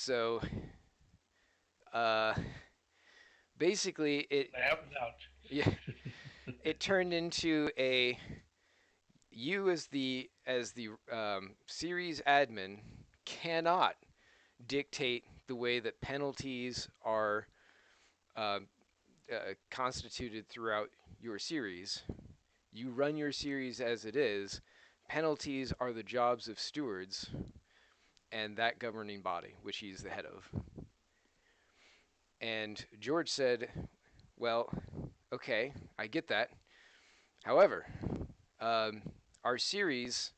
So uh, basically, it I have a doubt. yeah, it turned into a you as the series admin cannot dictate the way that penalties are uh, constituted throughout your series. You run your series as it is. Penalties are the jobs of stewards and that governing body, which he's the head of. And George said, well, okay, I get that. However, um, our series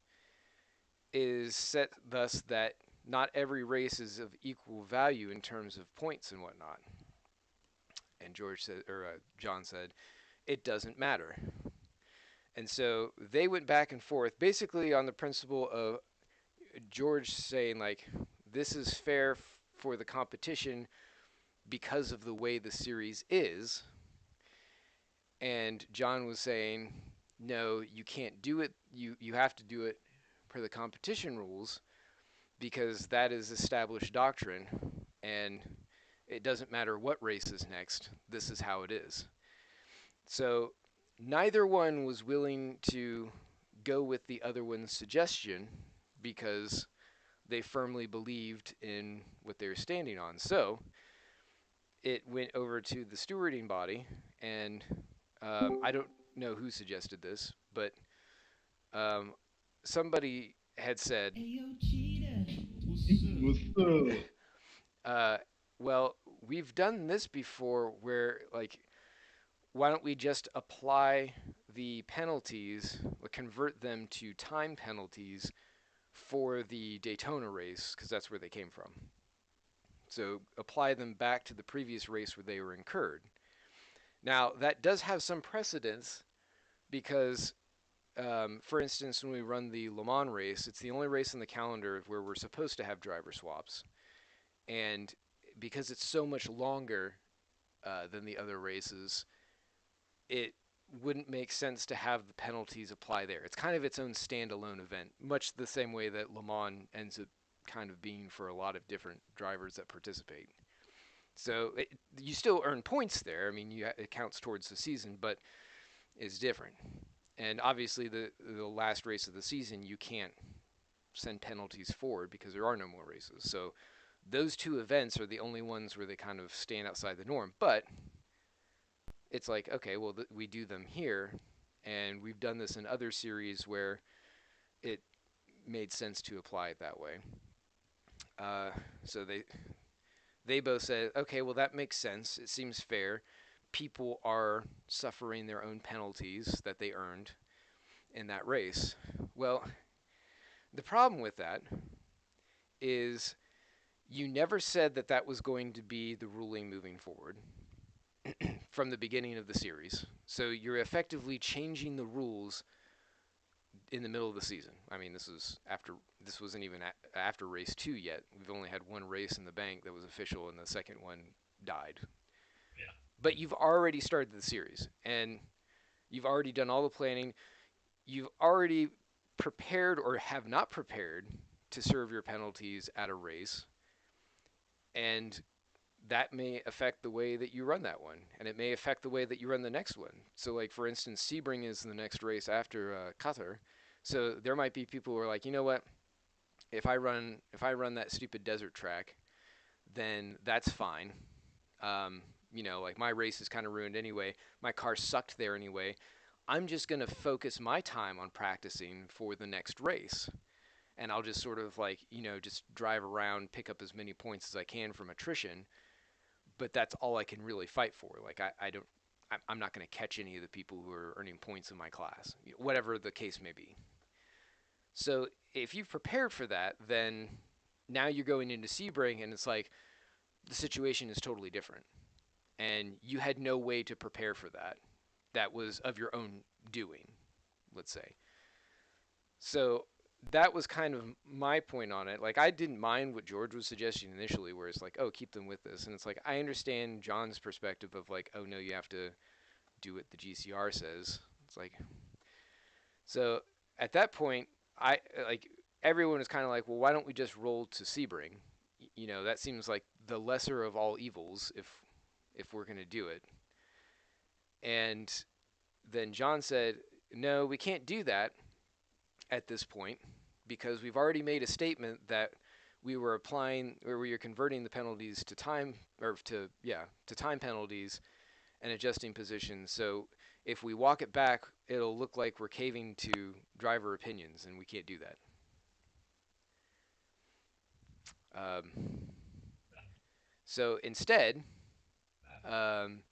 is set thus that not every race is of equal value in terms of points and whatnot. And John said, it doesn't matter. And so they went back and forth, basically on the principle of George saying like, this is fair for the competition because of the way the series is, and John was saying, no, you can't do it. You have to do it per the competition rules because that is established doctrine, and it doesn't matter what race is next. This is how it is. So neither one was willing to go with the other one's suggestion because they firmly believed in what they were standing on. So it went over to the stewarding body, and I don't know who suggested this, but um, somebody had said, Ayo, cheetah. What's up? uh, well, we've done this before where, like, why don't we just apply the penalties, or convert them to time penalties for the Daytona race, because that's where they came from. So apply them back to the previous race where they were incurred. Now, that does have some precedence because, for instance, when we run the Le Mans race, it's the only race in the calendar where we're supposed to have driver swaps. And because it's so much longer than the other races, it wouldn't make sense to have the penalties apply there. It's kind of its own standalone event, much the same way that Le Mans ends up kind of being for a lot of different drivers that participate. So you still earn points there. I mean, it counts towards the season, but it's different. And obviously, the last race of the season, you can't send penalties forward because there are no more races. So those two events are the only ones where they kind of stand outside the norm. But it's like, okay, well, we do them here, and we've done this in other series where it made sense to apply it that way. So they both said, okay, well, that makes sense. It seems fair. People are suffering their own penalties that they earned in that race. Well, the problem with that is you never said that that was going to be the ruling moving forward from the beginning of the series. So you're effectively changing the rules in the middle of the season. I mean, this wasn't even after race 2 yet. We've only had one race in the bank that was official and the second one died. Yeah. But you've already started the series and you've already done all the planning. You've already prepared or have not prepared to serve your penalties at a race, and that may affect the way that you run that one, and it may affect the way that you run the next one. So, like for instance, Sebring is the next race after Qatar, so there might be people who are like, you know what, if I run that stupid desert track, then that's fine. Like my race is kind of ruined anyway. My car sucked there anyway. I'm just going to focus my time on practicing for the next race. And I'll just sort of like, just drive around, pick up as many points as I can from attrition. But that's all I can really fight for. Like, I don't, I'm not going to catch any of the people who are earning points in my class, whatever the case may be. So if you've prepared for that, then now you're going into Sebring and it's like the situation is totally different. And you had no way to prepare for that. That was of your own doing, let's say. So that was kind of my point on it. Like I didn't mind what George was suggesting initially, where it's like, oh, keep them with this, and it's like I understand John's perspective of like, oh no, you have to do what the GCR says. It's like so at that point, I like everyone was kind of like, well, why don't we just roll to Sebring? that seems like the lesser of all evils if we're going to do it. And then John said, "No, we can't do that at this point because we've already made a statement that we were applying or we are converting the penalties to time or to time penalties and adjusting positions. So if we walk it back, it'll look like we're caving to driver opinions, and we can't do that." So instead, um,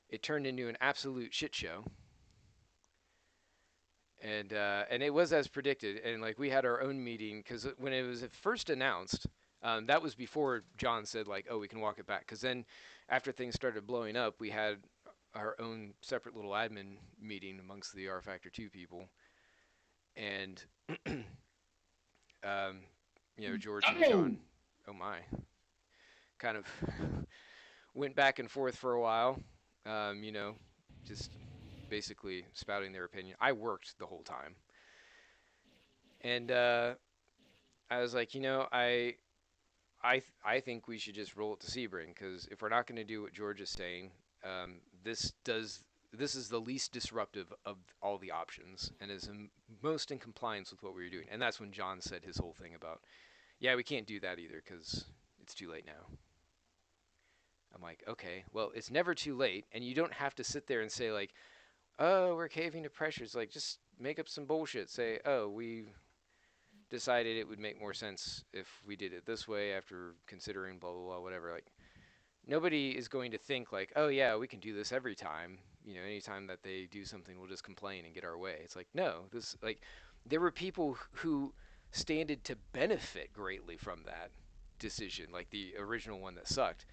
it turned into an absolute shit show, and it was as predicted. And like we had our own meeting because when it was first announced, that was before John said like, "Oh, we can walk it back." Because then, after things started blowing up, we had our own separate little admin meeting amongst the R Factor 2 people, and um, George and Oh, John, oh my, kind of went back and forth for a while, just basically spouting their opinion. I worked the whole time, and I was like, I think we should just roll it to Sebring because if we're not going to do what George is saying, um, this does this is the least disruptive of all the options and is most in compliance with what we were doing. And that's when John said his whole thing about, yeah, we can't do that either because it's too late now. I'm like, okay, well, it's never too late, and you don't have to sit there and say like, oh, we're caving to pressures. Like, just make up some bullshit. Say, oh, we decided it would make more sense if we did it this way after considering blah blah blah whatever. Like, nobody is going to think like, oh yeah, we can do this every time. Anytime that they do something, we'll just complain and get our way. It's like, no, this like there were people who standed to benefit greatly from that decision, like the original one that sucked.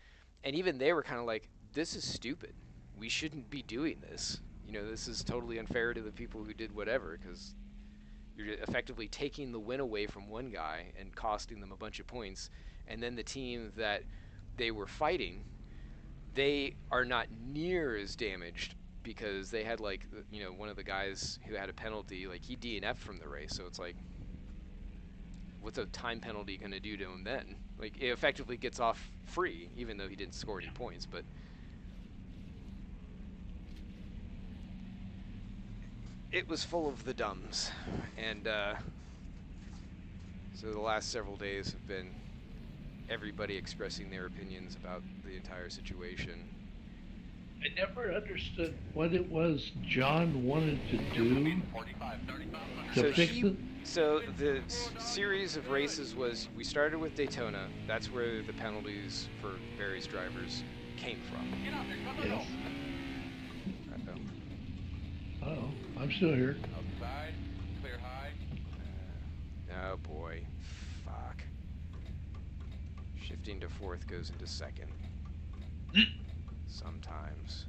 And even they were kind of like, this is stupid. We shouldn't be doing this. This is totally unfair to the people who did whatever because you're effectively taking the win away from one guy and costing them a bunch of points. And then the team that they were fighting, they are not near as damaged because they had like one of the guys who had a penalty, like he DNF'd from the race. So it's like, what's a time penalty going to do to him then? Like it effectively gets off free, even though he didn't score any points. But it was full of the dumbs, and so the last several days have been everybody expressing their opinions about the entire situation. I never understood what it was John wanted to do to So fix it. the series of races was we started with Daytona. That's where the penalties for various drivers came from. Yes. Uh-oh. Oh, I'm still here. Outside, clear high. Oh boy, fuck. Shifting to fourth goes into second. Sometimes.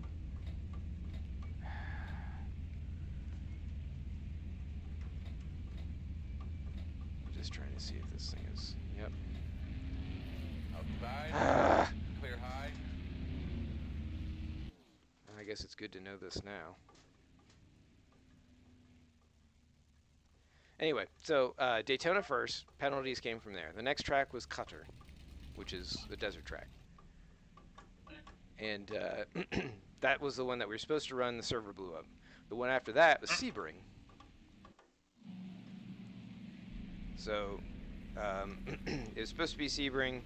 I'm just trying to see if this thing is. Yep. Outside, clear high. I guess it's good to know this now. Anyway, so Daytona first, penalties came from there. The next track was Qatar, which is the desert track. And that was the one that we were supposed to run. The server blew up. The one after that was Sebring. So it was supposed to be Sebring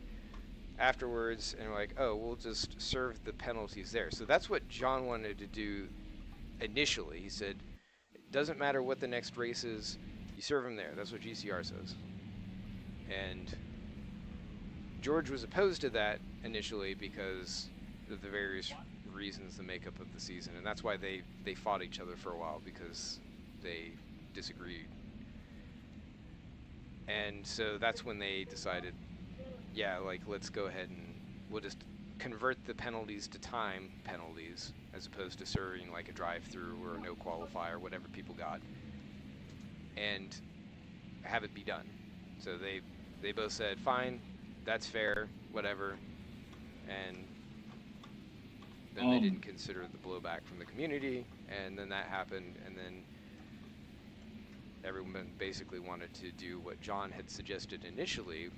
afterwards, and we're like, oh, we'll just serve the penalties there. So that's what John wanted to do initially. He said, it doesn't matter what the next race is, you serve them there. That's what GCR says. And George was opposed to that initially because of the various reasons, the makeup of the season, and that's why they fought each other for a while, because they disagreed. And so that's when they decided, yeah, like, let's go ahead and we'll just convert the penalties to time penalties as opposed to serving like a drive-through or a no qualifier, whatever people got, and have it be done. So they both said, fine, that's fair, whatever. And then they didn't consider the blowback from the community, and then that happened, and then everyone basically wanted to do what John had suggested initially,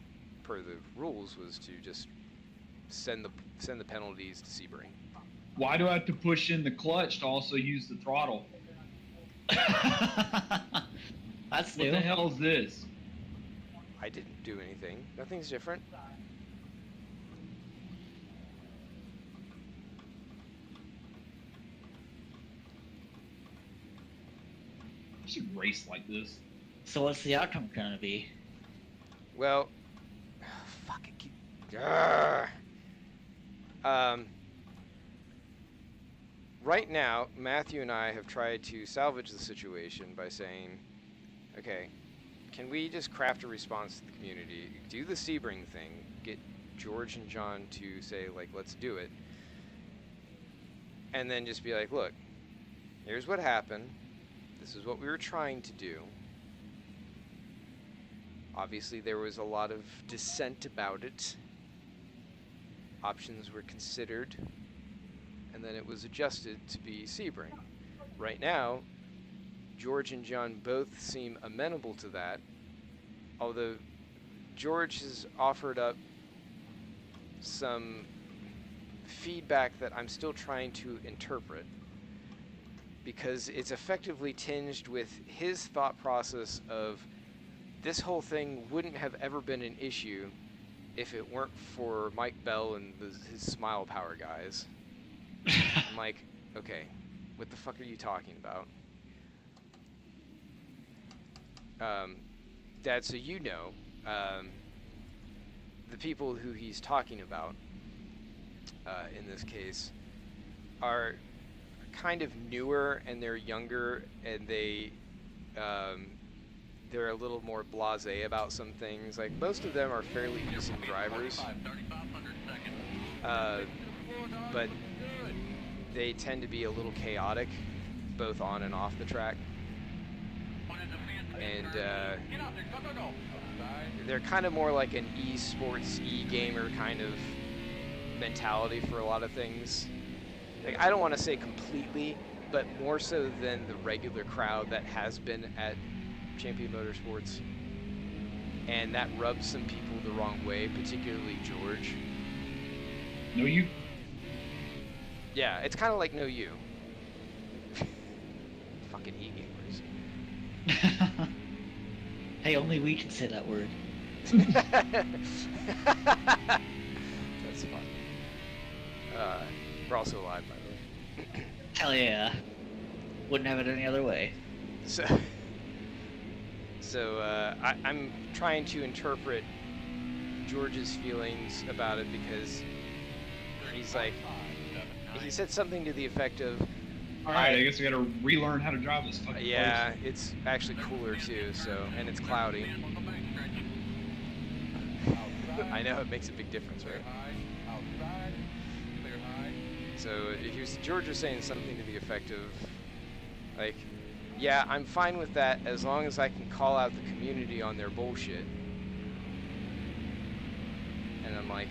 per the rules, was to just send the penalties to Sebring. Why do I have to push in the clutch to also use the throttle? That's What new. the hell is this? I didn't do anything. Nothing's different. I should race like this. So what's the outcome gonna be? Well, fuck it. Grr. Right now, Matthew and I have tried to salvage the situation by saying, okay, can we just craft a response to the community, do the Sebring thing, get George and John to say, like, let's do it, and then just be like, look, here's what happened. This is what we were trying to do. Obviously, there was a lot of dissent about it. Options were considered, and then it was adjusted to be Sebring. Right now, George and John both seem amenable to that, although George has offered up some feedback that I'm still trying to interpret, because it's effectively tinged with his thought process of this whole thing wouldn't have ever been an issue if it weren't for Mike Bell and his Smile Power guys. I'm like, okay, what the fuck are you talking about? Dad, so you know, the people who he's talking about, in this case, are kind of newer, and they're younger, and they're a little more blasé about some things. Like, most of them are fairly decent drivers, but they tend to be a little chaotic, both on and off the track. And they're kind of more like an e-sports, e-gamer kind of mentality for a lot of things. Like, I don't want to say completely, but more so than the regular crowd that has been at Champion Motorsports. And that rubs some people the wrong way, particularly George. No, you. Yeah, it's kind of like No You. Fucking e-gamers. Hey, only we can say that word. That's fun. We're also live, by the way. Hell yeah. Wouldn't have it any other way. So I'm trying to interpret George's feelings about it, because he's like, he said something to the effect of, Alright, I guess we gotta relearn how to drive this fucking yeah, it's actually cooler too, so, and it's cloudy. I know, it makes a big difference, right? So George was saying something to the effect of, like, yeah, I'm fine with that as long as I can call out the community on their bullshit. And I'm like,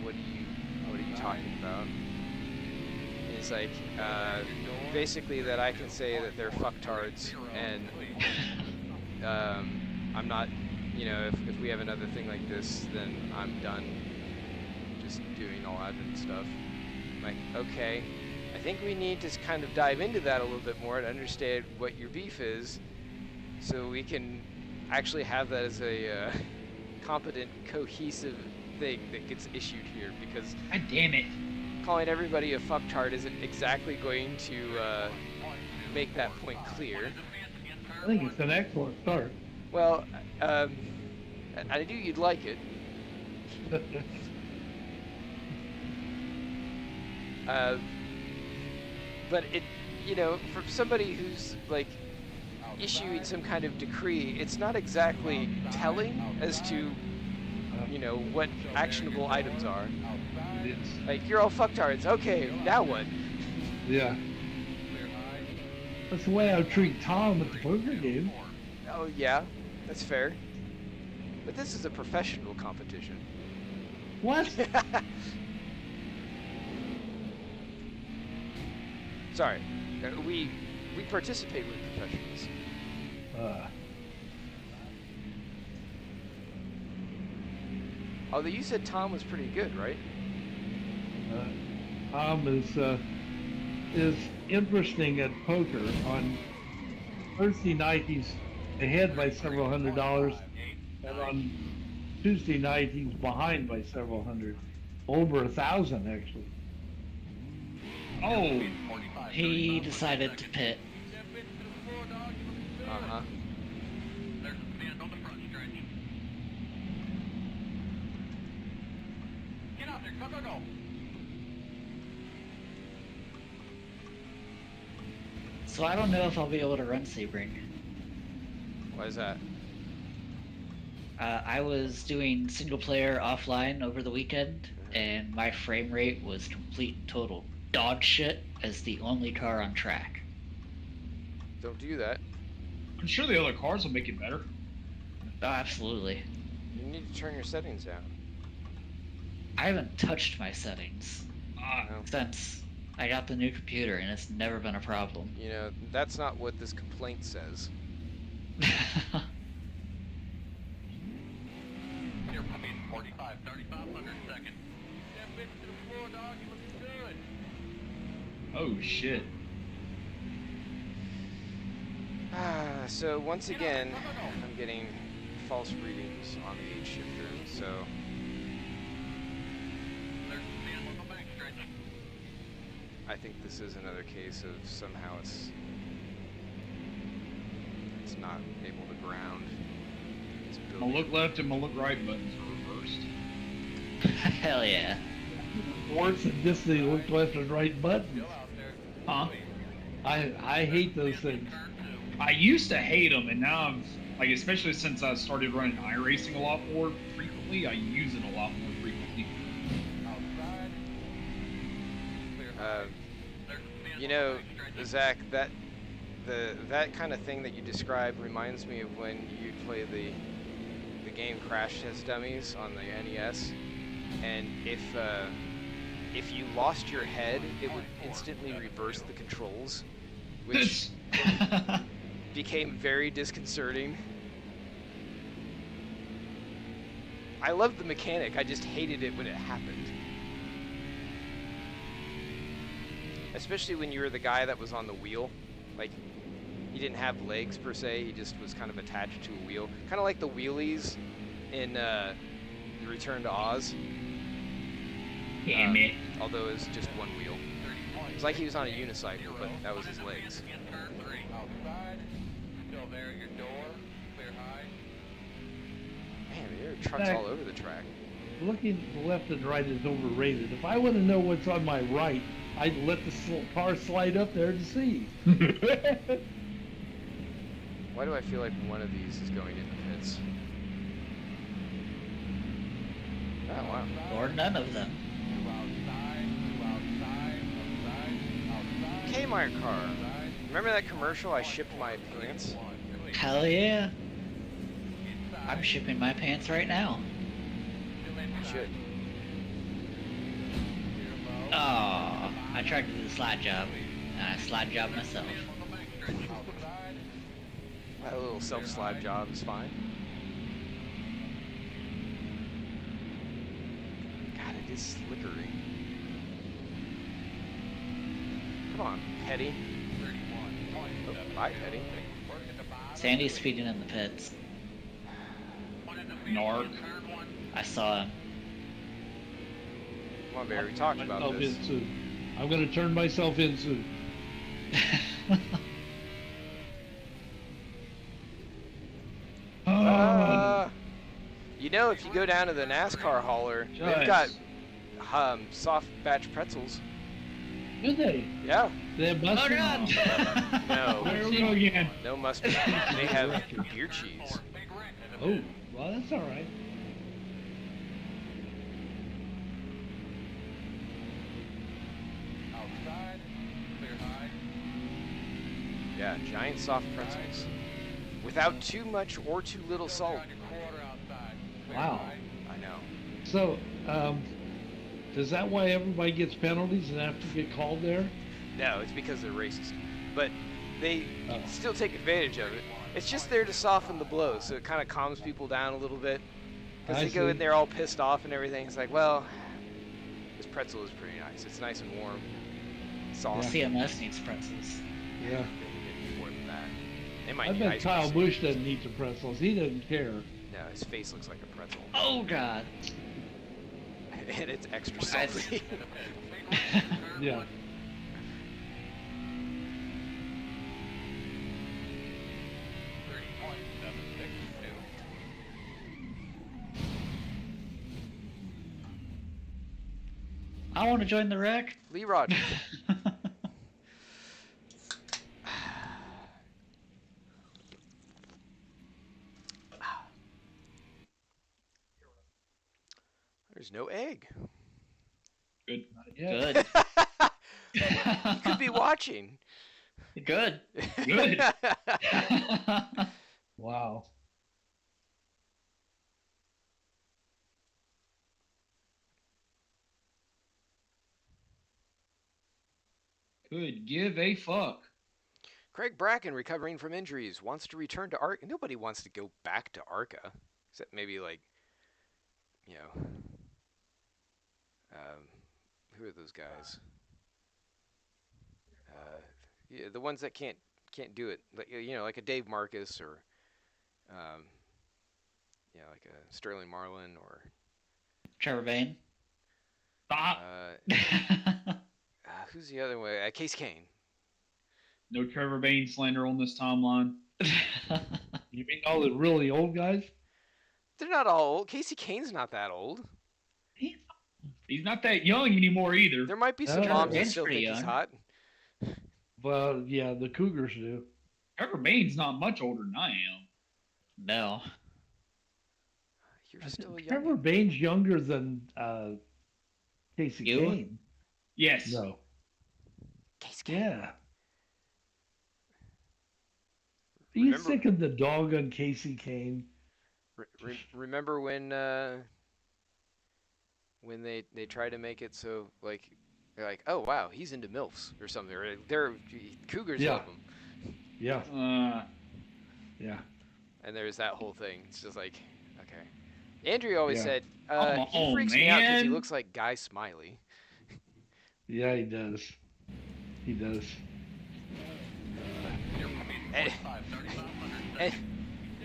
what are you talking about? And he's like, basically that I can say that they're fucktards, and I'm not, you know, if we have another thing like this, then I'm done just doing all admin stuff. I'm like, okay. I think we need to kind of dive into that a little bit more to understand what your beef is, so we can actually have that as a competent, cohesive thing that gets issued here, because God damn it. calling everybody a fucktard isn't exactly going to make that point clear. I think it's an excellent start. Well, I knew you'd like it. But it, you know, for somebody who's like issuing some kind of decree, it's not exactly telling as to, you know, what actionable items are. It is. Like, you're all fucktards. Okay, now what? Yeah. That's the way I would treat Tom at the poker game. Oh yeah, that's fair. But this is a professional competition. What? Sorry, we participate with professionals. Although you said Tom was pretty good, right? Tom is interesting at poker. On Thursday night, he's ahead by several $100s, and on Tuesday night, he's behind by several hundred, over 1,000 actually. Oh, He decided to pit. Uh-huh. Get out there, go. So I don't know if I'll be able to run Sebring. Why is that? I was doing single player offline over the weekend, and my frame rate was complete and total dog shit as the only car on track. Don't do that. I'm sure the other cars will make it better. Oh, absolutely. You need to turn your settings down. I haven't touched my settings No. since I got the new computer, and it's never been a problem. You know, that's not what this complaint says. You're pumping 45, 3,500 seconds. Step into the floor, dog. You looking good. Oh shit. So once again, I'm getting false readings on the 8 shifter, so There's the man on the back stretch. I think this is another case of somehow it's not able to ground. It's My building. look left and my look right buttons are reversed. Hell yeah. Worse than just the look left and right buttons. Still out there. Huh? I hate those things. I used to hate them, and now I'm like, especially since I started running iRacing a lot more frequently, I use it a lot more frequently. Outside. Clear Uh, high. There's the man You on know, the back stretch. Zach, that kind of thing that you described reminds me of when you play the game Crash Test Dummies on the NES, and if you lost your head, it would instantly reverse the controls, which became very disconcerting. I loved the mechanic, I just hated it when it happened. Especially when you were the guy that was on the wheel. Like, he didn't have legs per se, he just was kind of attached to a wheel. Kind of like the wheelies in Return to Oz. Damn it. Although it was just one wheel. It's like he was on a unicycle, but that was his legs. In turn 3. Outside. Still there at your door. Clear high. Man, there are trucks Zach. all over the track. Looking left and right is overrated. If I want to know what's on my right, I'd let the car slide up there to see. Why do I feel like one of these is going into pits? Oh, wow. Or none of them. Two outside. Kmart car. Remember that commercial I shipped my pants? Hell yeah. I'm shipping my pants right now. You should. Oh, I tried to do the slide job, and I slide job myself. That little self-slide job is fine. God, it is slickery. Come on, Petty. Oh, bye, Petty. Sandy's speeding in the pits. Narc. I saw him. Come on, Barry, we talked about Myself this. in soon. I'm going to turn myself in soon. You know, if you go down to the NASCAR hauler, they've got soft batch pretzels. Do they? Yeah. They have Oh mustard? god! No, There we go again. no mustard. They have beer cheese. Oh, well, that's all right. Outside. Clear high. Yeah, giant soft pretzels. Without too much or too little salt. Wow. I know. So, is that why everybody gets penalties and have to get called there? No, it's because they're racist. But they Oh. still take advantage of it. It's just there to soften the blow, so it kind of calms people down a little bit. Because I they go in see. there all pissed off and everything. It's like, well, this pretzel is pretty nice. It's nice and warm. Sauce. CMS needs pretzels. Yeah. They need more than that. They might I need bet ice Kyle cream. Busch doesn't eat the pretzels. He doesn't care. No, his face looks like a pretzel. Oh God. And it's extra Guys. salty. Yeah. I want to join the wreck. Lee Rogers. There's no egg. Good. Yeah. Good. You could be watching. Good. Good. Wow. Could give a fuck. Craig Bracken, recovering from injuries, wants to return to ARCA. Nobody wants to go back to ARCA, except maybe like, you know, who are those guys? Yeah, the ones that can't do it, like like a Dave Marcus or, like a Sterling Marlin or Trevor Bain. Stop. who's the other way? Case Kane. No Trevor Bain slander on this timeline. You mean all the really old guys? They're not all old. Casey Kane's not that old. He's not that young anymore either. There might be some Trevor moms that Bain's still think pretty he's young. hot. Well, yeah, the Cougars do. Trevor Bain's not much older than I am. No. You're still young. Trevor Bain's younger than Casey You? Kane. Yes. No. Case Kane. Yeah. Are you Remember- sick of the dog on Casey Kane? Remember when they try to make it so like they're like, oh wow, he's into milfs or something, or they're Cougars Yeah. love him, Yeah. Yeah. and there's that whole thing. It's just like, okay. Andrew always Yeah. said Come he on, freaks me out because he man. looks like Guy Smiley. Yeah, he does. He does. And, and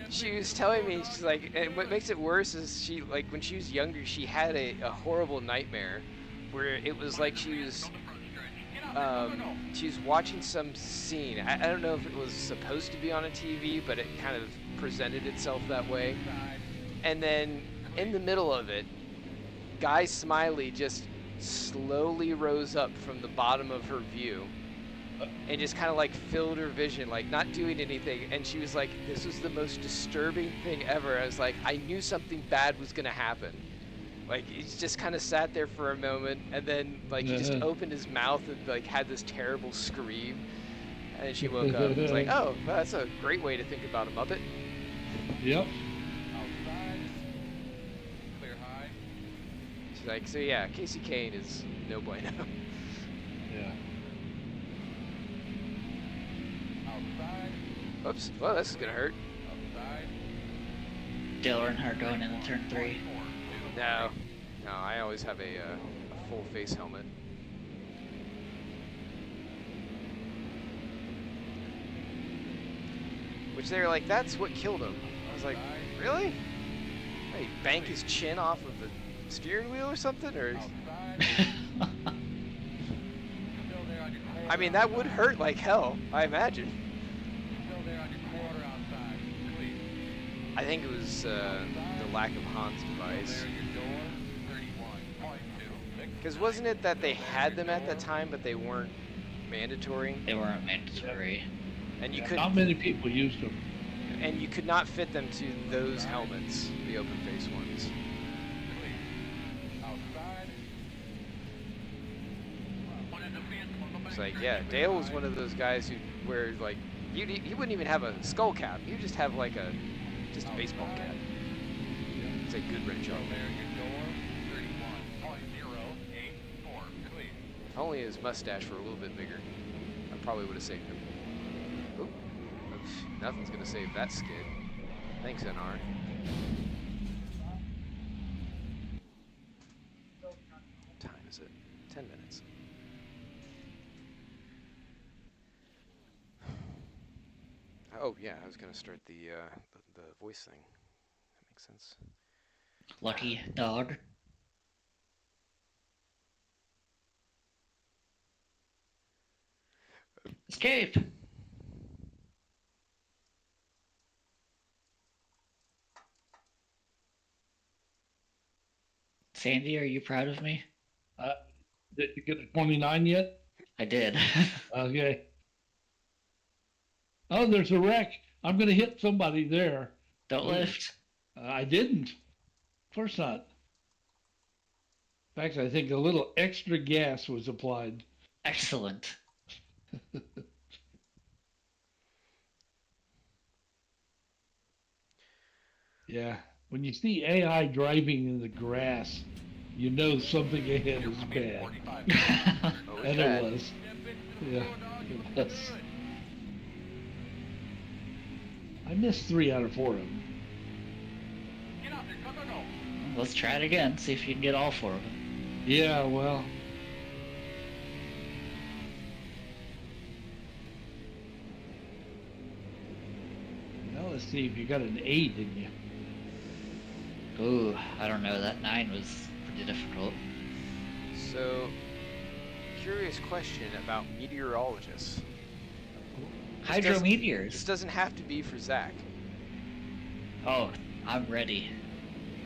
she was telling me, she's like, and what makes it worse is she, like, when she was younger, she had a horrible nightmare where it was like she was watching some scene. I don't know if it was supposed to be on a TV, but it kind of presented itself that way. And then in the middle of it, Guy Smiley just slowly rose up from the bottom of her view and just kind of like filled her vision, like not doing anything. And she was like, this was the most disturbing thing ever. I was like, I knew something bad was going to happen. Like, he just kind of sat there for a moment, and then like he just opened his mouth and like had this terrible scream. And she woke up and was like, oh, well, that's a great way to think about a Muppet. Yep. Outside. Clear high. She's like, so yeah, Casey Kane is no bueno. Yeah. Outside. Oops, well, this is going to hurt. Outside. Dale Earnhardt going into turn 3. No, I always have a full face helmet. Which they were like, that's what killed him. I was like, really? Hey, bank his chin off of the steering wheel or something? Or Outside. Still there on your quarter. I mean, that would hurt like hell, I imagine. Still there on your quarter outside. Clear. I think it was the lack of Han's device. There your door. 31.2. Because wasn't it that they had them at that time, but they weren't mandatory? They weren't mandatory. And you Not couldn't, many people used them. and you could not fit them to those helmets, the open face ones. Clear. Outside. It's like, yeah, Dale was one of those guys who wear like, he wouldn't even have a skull cap. He would just have like just a baseball cap. It's a good red Still job. there your door. 31.084. Clear. If only his mustache were a little bit bigger, I probably would have saved him. Oop. Oops. Nothing's gonna save that skid. Thanks, NR. is it? 10 minutes. Oh yeah, I was gonna start the voice thing. That makes sense. Lucky dog. Escape! Sandy, are you proud of me? Did you get a 29 yet? I did. Okay. Oh, there's a wreck. I'm going to hit somebody there. Don't lift. I didn't. Of course not. In fact, I think a little extra gas was applied. Excellent. Yeah. When you see AI driving in the grass, you know something ahead is bad. Oh, And bad. it was. Yeah, it was. I missed 3 out of 4 of them. Get out there, go, go, go. Let's try it again. See if you can get all 4 of them. Yeah, well. Now let's see if you got an 8 in you. Ooh, I don't know. That 9 was pretty difficult. So, curious question about meteorologists. This Hydrometeors. doesn't have to be for Zach. Oh, I'm ready.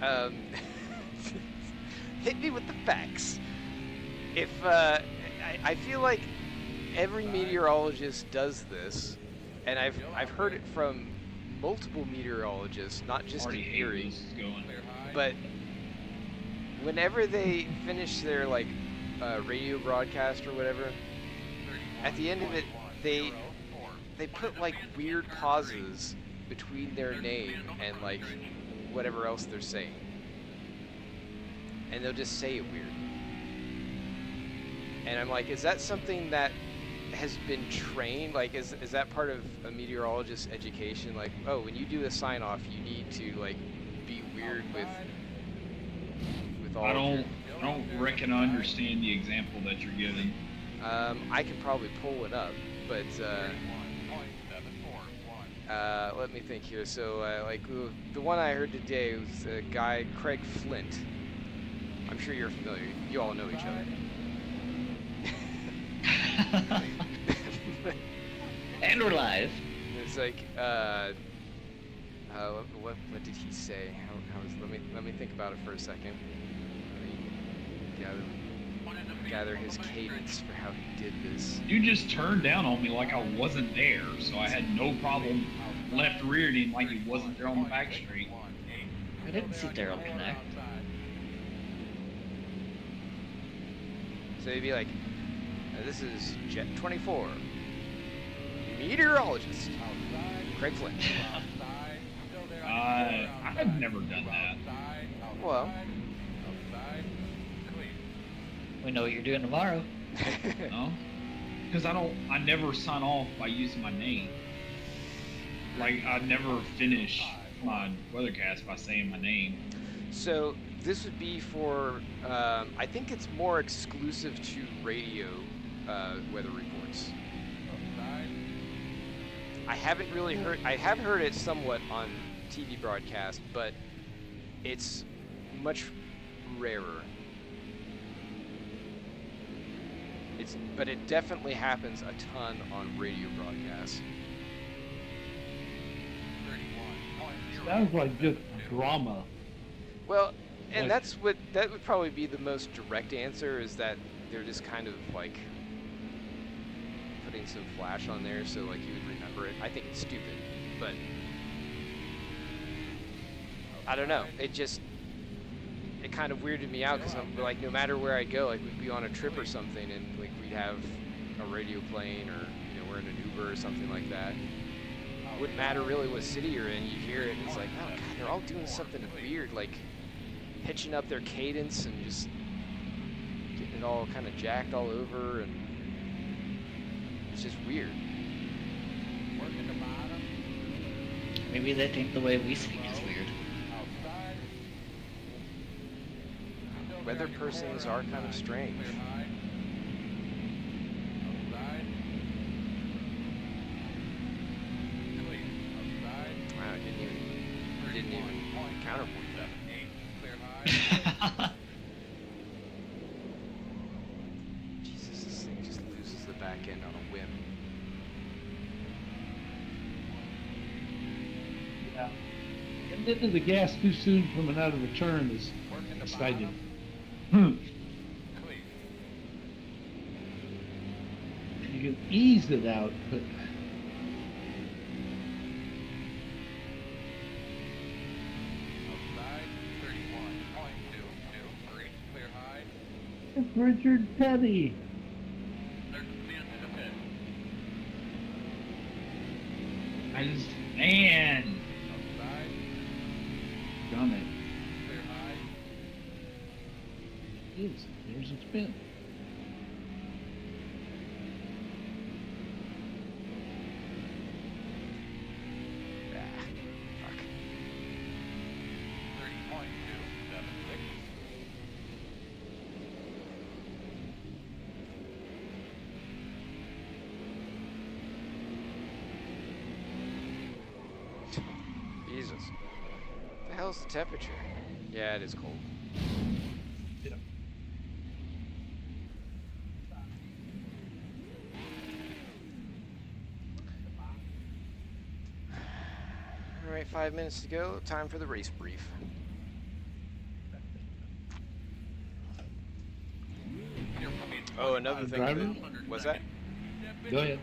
Um, hit me with the facts. If I feel like every meteorologist does this, and I've heard it from multiple meteorologists, not just Already in hate theory, where this is going. but whenever they finish their like radio broadcast or whatever, at the end of it, they put like weird pauses between their name and like whatever else they're saying, and they'll just say it weird. And I'm like, is that something that has been trained? Like, is that part of a meteorologist's education? Like, oh, when you do a sign off, you need to like be weird with all. I of your- don't reckon I understand the example that you're giving. I can probably pull it up, but let me think here. So, like the one I heard today was a guy, Craig Flint. I'm sure you're familiar. You all know each other. And we're live. It's like, what did he say? Let me think about it for a second. Let me gather his cadence for how he did this. You just turned down on me like I wasn't there, so I had no problem left rearing him like he wasn't there on the back street. I didn't see Daryl connect. So he'd be like, this is Jet 24, meteorologist, Craig Flint. I've never done that. Well, We know what you're doing tomorrow. No? Because I never sign off by using my name. Like, I never finish my weathercast by saying my name. so this would be for, I think it's more exclusive to radio weather reports. I haven't really heard, I have heard it somewhat on TV broadcast, but it's much rarer. But it definitely happens a ton on radio broadcasts. Sounds like just drama. Well, and Like- that would probably be the most direct answer, is that they're just kind of like putting some flash on there so like you would remember it. I think it's stupid, but I don't know. It kind of weirded me out because I'm like, no matter where I go, like we'd be on a trip or something and like we'd have a radio playing, or we're in an Uber or something like that. Wouldn't matter really what city you're in, you hear it and it's like, oh god, they're all doing something weird, like pitching up their cadence and just getting it all kind of jacked all over, and it's just weird. Maybe they think the way we speak is weird. Weather persons are kind of strange. Clear high. Outside. Clear. Outside. Wow, I didn't even counterpoint that. 8. Clear high. Jesus, this thing just loses the back end on a whim. Yeah. Getting into the gas too soon coming out of the turn is Working the exciting. bottom. Clear. You can ease it out, but Outside. 31.223. Clear high. it's Richard Petty. There's a man in the pit. Man, Outside. done it. Clear high. There's its spin. Ah, fuck. 30.276. Jesus. What the hell's the temperature? Yeah, it is cold. Yeah. Alright, 5 minutes to go. Time for the race brief. Oh, another thing. Driving? What's that? Go ahead.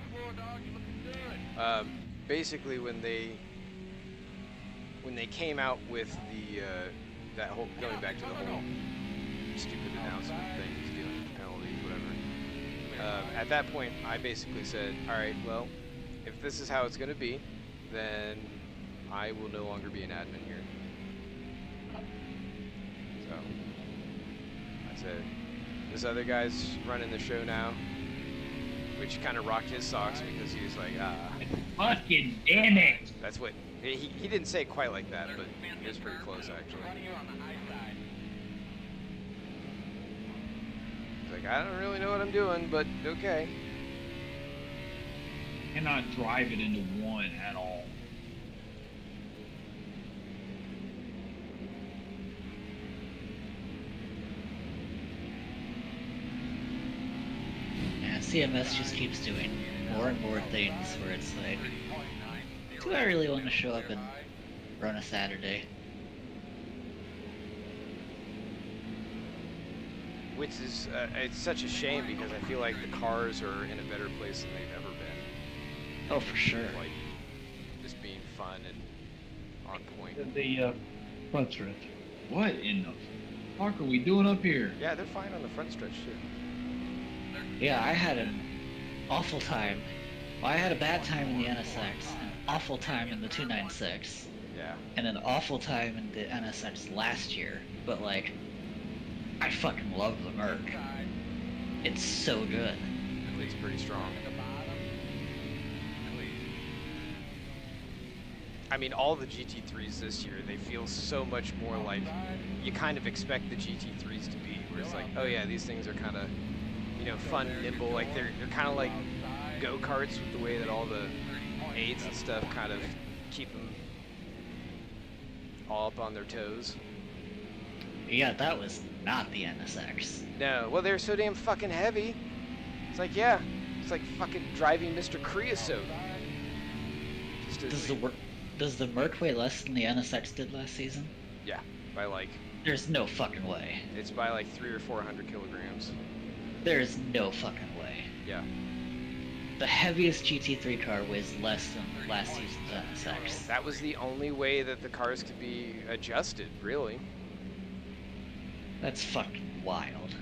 Basically, when they came out with the that whole going back to the whole stupid announcement thing, dealing with penalties, whatever. At that point, I basically said, "All right, well, if this is how it's going to be, then I will no longer be an admin here." So I said, "This other guy's running the show now," which kind of rocked his socks because he was like, Fucking damn it! that's what he didn't say it quite like that, but it was pretty close actually. Running you on the high side. He's like, I don't really know what I'm doing, but okay. Cannot drive it into one at all. Yeah, CMS just keeps doing more and more things where it's like, do I really want to show up and run a Saturday? Which is it's such a shame because I feel like the cars are in a better place than they've ever been. Oh, for sure. Like just being fun and on point. And the front stretch. What in the fuck are we doing up here? Yeah, they're fine on the front stretch too. Yeah, I had an awful time. Well, I had a bad time in the NSX, an awful time in the 296, Yeah. and an awful time in the NSX last year. But like, I fucking love the Merc. It's so good. It's pretty strong. I mean, all the GT3s this year, they feel so much more like you kind of expect the GT3s to be. Where it's like, oh yeah, these things are kind of, you know, fun, nimble. Like they're kind of like go-karts with the way that all the aids and stuff kind of keep them all up on their toes. Yeah, that was not the NSX. No, well, they're so damn fucking heavy. It's like, yeah, it's like fucking driving Mr. Creosote. Just as, Does the Merc weigh less than the NSX did last season? yeah, by like, There's no fucking way. it's by like 300 or 400 kilograms. There's no fucking way. Yeah. The heaviest GT3 car weighs less than last season's NSX. That was the only way that the cars could be adjusted, really. That's fucking wild.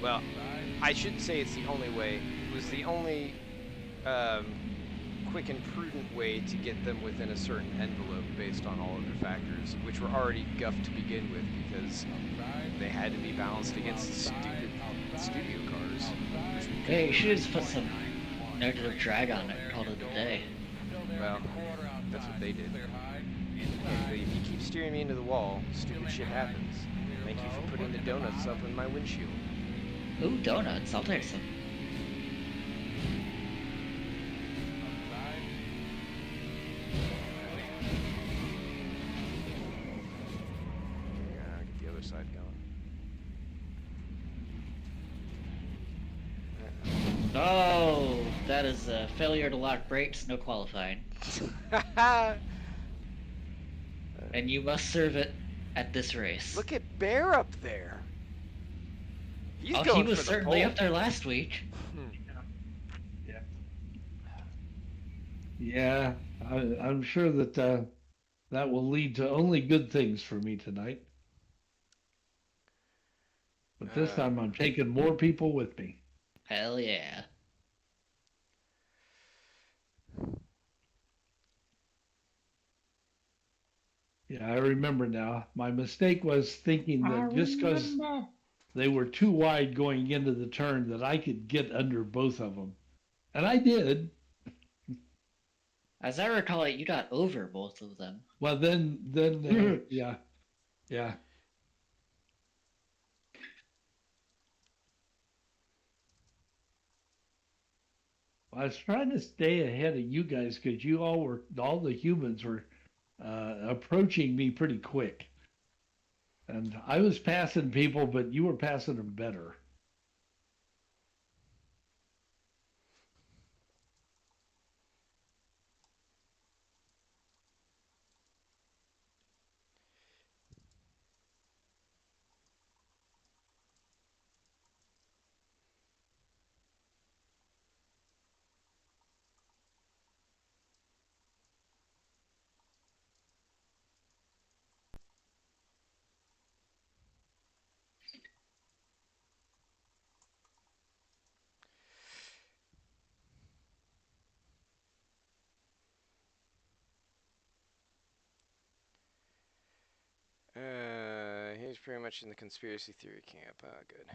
Well, I shouldn't say it's the only way. It was the only quick and prudent way to get them within a certain envelope based on all of their factors, which were already guffed to begin with because they had to be balanced against stupid studio cars. Hey, you should just put some negative drag on it and call it a day. Well, that's what they did. Hey, if you keep steering me into the wall, stupid shit happens. Thank you for putting the donuts up in my windshield. Ooh, donuts. I'll take some. Yeah, get the other side going. Oh, that is a failure to lock brakes, no qualifying. And you must serve it at this race. Look at Bear up there. He's Oh, going he was for the certainly pole. up there last week. Yeah, I'm sure that that will lead to only good things for me tonight. But this time I'm taking more people with me. Hell yeah. Yeah, I remember now. My mistake was thinking that just because they were too wide going into the turn that I could get under both of them. And I did. As I recall it, you got over both of them. Well, yeah. I was trying to stay ahead of you guys because all the humans were approaching me pretty quick. And I was passing people, but you were passing them better. He's pretty much in the conspiracy theory camp. Good.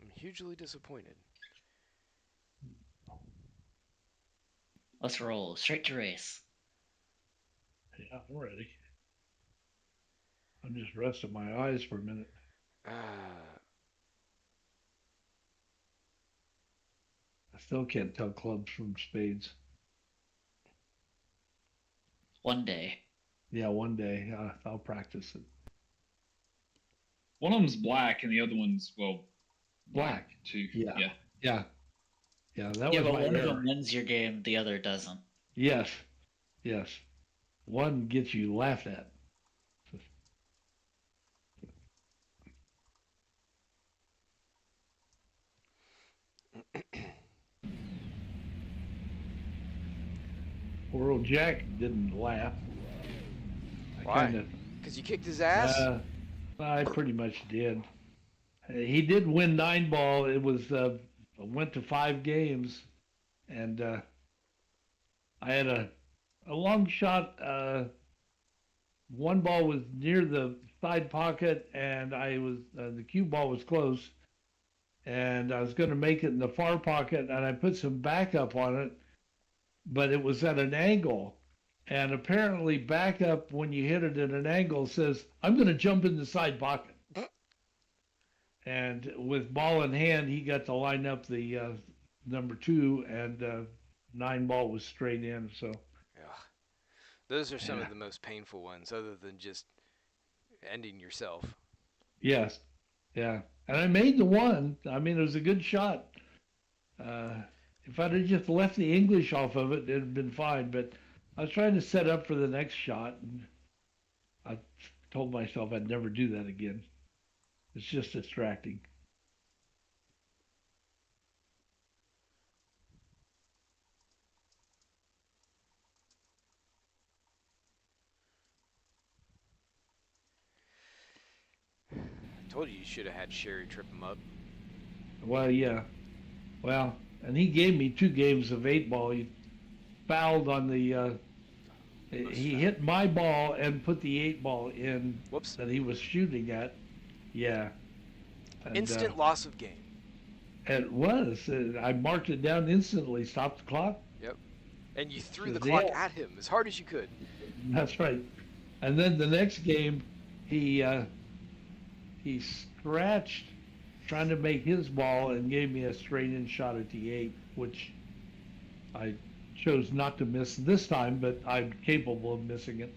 I'm hugely disappointed. Let's roll. Straight to race. Yeah, I'm ready. I'm just resting my eyes for a minute. I still can't tell clubs from spades. One day. Yeah, one day I'll practice it. One of them's black and the other one's, well, Black. too. Yeah. Yeah. Yeah. Yeah, that Yeah, was but my one of error. them wins your game, the other doesn't. Yes. Yes. One gets you laughed at. Poor old Jack didn't laugh. Why? Because you kicked his ass? I pretty much did. He did win 9-ball. It was went to 5 games, and I had a long shot. One ball was near the side pocket, and I was the cue ball was close, and I was going to make it in the far pocket, and I put some backup on it, but it was at an angle. And apparently, backup, when you hit it at an angle, says, I'm going to jump in the side pocket. And with ball in hand, he got to line up the number 2, and 9-ball was straight in. So, Those are some of the most painful ones, other than just ending yourself. yes, yeah. And I made the one. I mean, it was a good shot. If I'd have just left the English off of it, it'd have been fine. But I was trying to set up for the next shot, and I told myself I'd never do that again. It's just distracting. I told you should have had Sherry trip him up. Well, yeah. Well, and he gave me 2 games of 8-ball. He fouled on the. He hit my ball and put the 8-ball in Whoops. that he was shooting at, Yeah. And, Instant loss of game. it was. I marked it down instantly. Stopped the clock. Yep. And you threw the Says, clock yeah. at him as hard as you could. That's right. And then the next game, he scratched trying to make his ball and gave me a straight-in shot at the 8, which I chose not to miss this time, but I'm capable of missing it.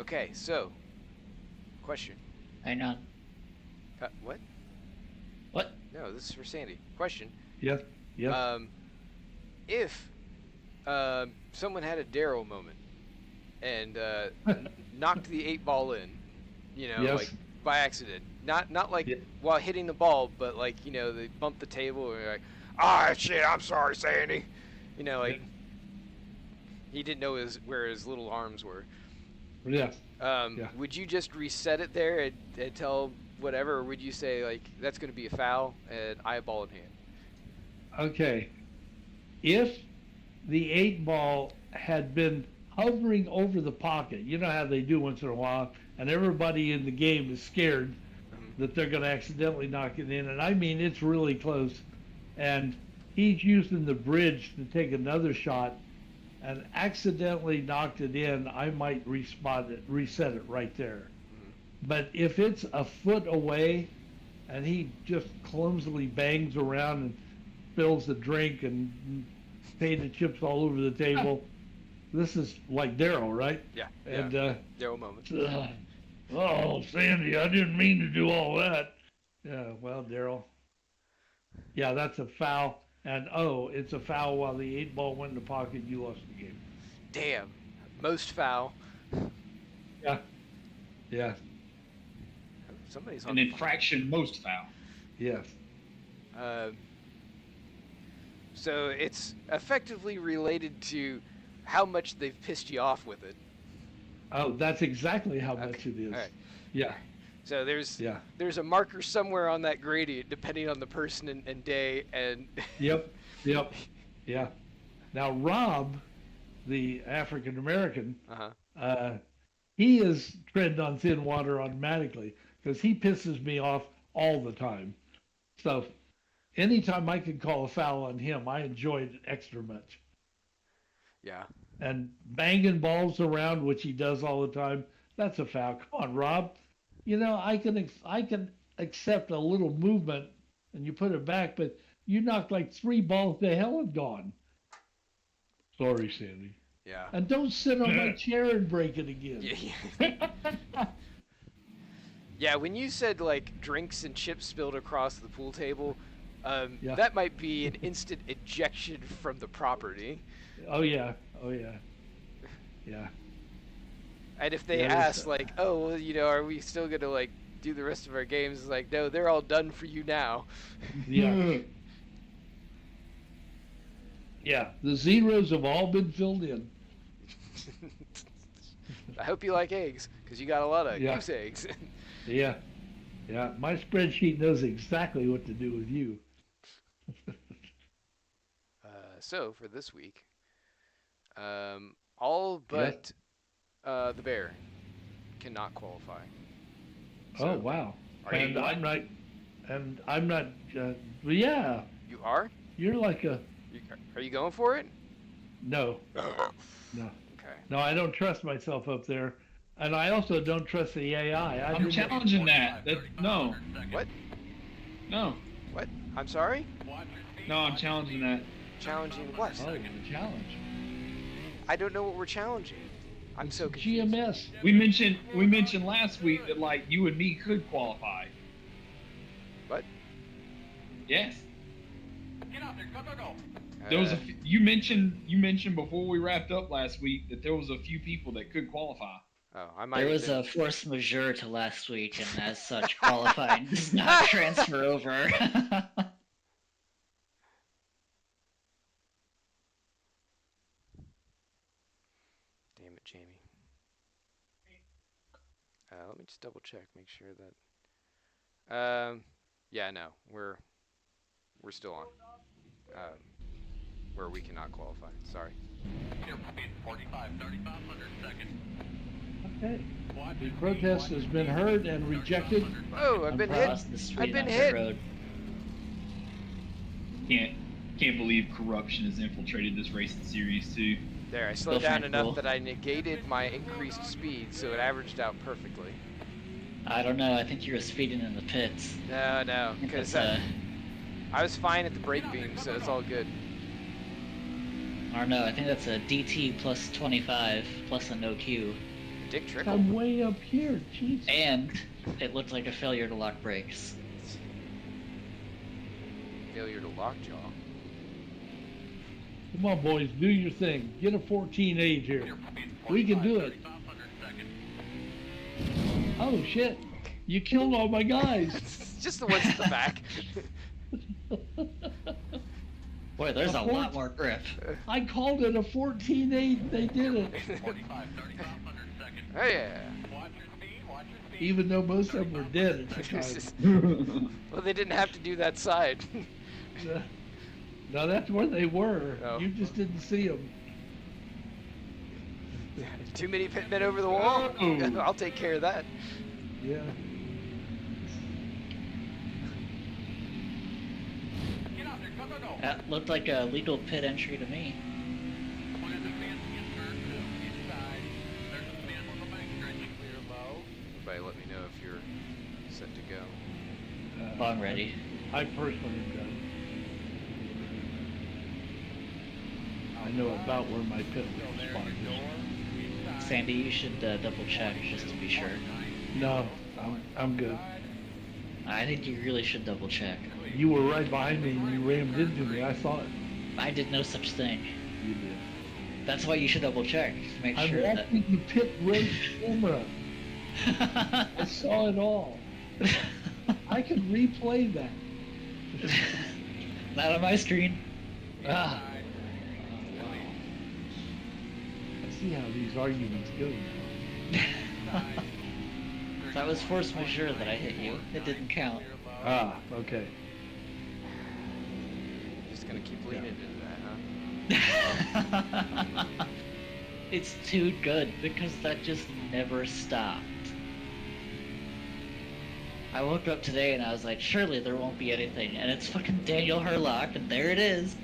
Okay, so, question. Hang on. What? What? No, this is for Sandy. Question. Yes. Yes. If someone had a Daryl moment and knocked the 8-ball in, Yes. like by accident, not like Yeah. while hitting the ball, but like they bumped the table and like, ah shit, I'm sorry, Sandy, like he didn't know where his little arms were. Yes. Yeah. Would you just reset it there and tell whatever, or would you say like that's going to be a foul and eyeball in hand? Okay. If the 8-ball had been hovering over the pocket, you know how they do once in a while, and everybody in the game is scared that they're going to accidentally knock it in, and I mean it's really close, and he's using the bridge to take another shot and accidentally knocked it in, I might reset it right there. But if it's a foot away and he just clumsily bangs around and spills the drink and potato chips all over the table, this is like Daryl, right? Yeah. And Daryl moment. oh, Sandy, I didn't mean to do all that. Yeah, well, Daryl. Yeah, that's a foul. And it's a foul while the 8-ball went in the pocket. You lost the game. Damn. Most foul. Yeah. Yeah. Somebody's on An infraction most foul. Yes. So it's effectively related to how much they've pissed you off with it. Oh, that's exactly how much Okay. it is. All right. Yeah. So there's Yeah. a marker somewhere on that gradient depending on the person and day and Yep. Yep. Yeah. Now, Rob, the African American, he is treading on thin water automatically because he pisses me off all the time. So anytime I can call a foul on him, I enjoy it extra much. Yeah. And banging balls around, which he does all the time, that's a foul. Come on, Rob. I can accept a little movement and you put it back, but you knocked like 3 balls to hell and gone. Sorry, Sandy. Yeah. And don't sit on my chair and break it again. Yeah. Yeah, when you said like drinks and chips spilled across the pool table, Yeah. that might be an instant ejection from the property. Oh yeah. Oh yeah. Yeah. And if they Yeah, ask like, oh, well, are we still gonna like do the rest of our games? It's like, no, they're all done for you now. Yeah. Yeah. The zeros have all been filled in. I hope you like eggs, because you got a lot of Yeah. goose eggs. Yeah. Yeah. My spreadsheet knows exactly what to do with you. So for this week, all but the bear cannot qualify. So, Oh wow. Are you And what? I'm not. Well, yeah. You are? You're like a Are you going for it? no. No. Okay. No, I don't trust myself up there, and I also don't trust the AI. I'm challenging that. No. What? No. What? I'm sorry? No, I'm challenging that. Challenging what? Oh, challenge. I don't know what we're challenging. I'm so confused. GMS. We mentioned last week that like you and me could qualify. What? Yes. Get out there, go, go, go. There was you mentioned before we wrapped up last week that there was a few people that could qualify. Oh, I might. There have was been- a force majeure to last week, and as such, qualifying does not transfer over. Damn it, Jamie. Let me just double check, make sure that. Yeah, no, we're still on. Where we cannot qualify. Sorry. Airplane 45, 3500 seconds. Okay. The protest has been heard and rejected. Oh, I've been hit. Across the street I've been on pit hit. road. Can't believe corruption has infiltrated this racing series too. There, I slowed Go down Frank, Bull. enough that I negated my increased speed, so it averaged out perfectly. I don't know. I think you were speeding in the pits. No, because That's, I was fine at the brake beam, so it's all good. or no, I think that's a DT plus 25 plus a no Q. Dick Trickle. I'm way up here. Jeez. And it looked like a failure to lock brakes. Failure to lockjaw. Come on, boys, do your thing. Get a 14.8 here. We can do it. Oh shit! You killed all my guys. Just the ones at the back. Boy, there's a A four- lot more grip. I called it a 14.8. They did it. Oh yeah. Even though most of them were dead at the time. Well, they didn't have to do that side. No, that's where they were. Oh. You just didn't see them. Too many pitmen over the wall. Oh. I'll take care of that. Yeah. That looked like a legal pit entry to me. Everybody, let me know if you're set to go. Well, I'm ready. I personally am done. I know about where my pit spot is. Sandy, you should double check just to be sure. No, I'm good. I think you really should double check. You were right behind me and you rammed into me. I saw it. I did no such thing. You did. That's why you should double check. To make I'm sure that. watching the pit race camera. I saw it all. I could replay that. Not on my screen. Ah. Wow. I see how these arguments go now. That was force majeure that I hit you. It didn't count. Ah, okay. Just gonna keep leaning into that, huh? It's too good because that just never stopped. I woke up today and I was like, surely there won't be anything. And it's fucking Daniel Herlock, and there it is.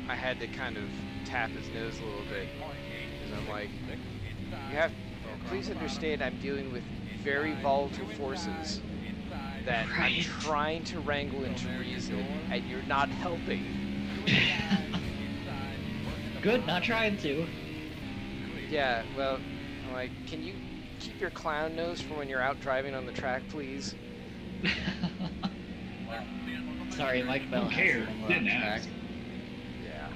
I had to kind of tap his nose a little bit because I'm like, please understand, I'm dealing with very volatile forces that I'm Right. trying to wrangle into reason, and you're not helping. Good, not trying to. Yeah, well, I'm like, can you keep your clown nose for when you're out driving on the track, please? Sorry, Mike Bell. Don't care. Didn't ask. Yeah.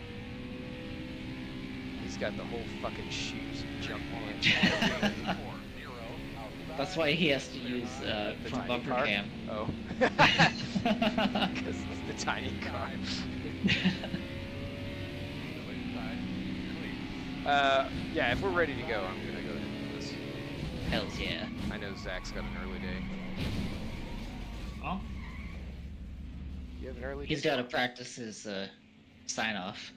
He's got the whole fucking shoes jump on. That's why he has to use The from tiny bumper car? cam. Oh. Because it's the tiny car. Yeah, if we're ready to go, I'm gonna go ahead and do this. Hells yeah. I know Zach's got an early day. Huh? You have an early He's day? got to practice his sign off.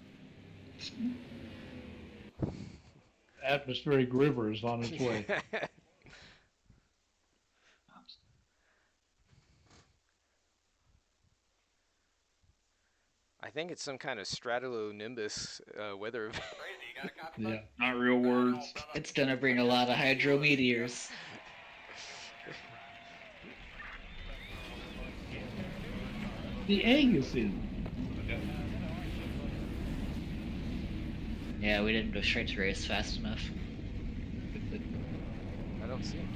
Atmospheric river is on its way. I think it's some kind of stratolonimbus weather event. Yeah. Not real words. It's gonna bring a lot of hydrometeors. The egg is in. Yeah, we didn't go straight to race fast enough. I don't see him.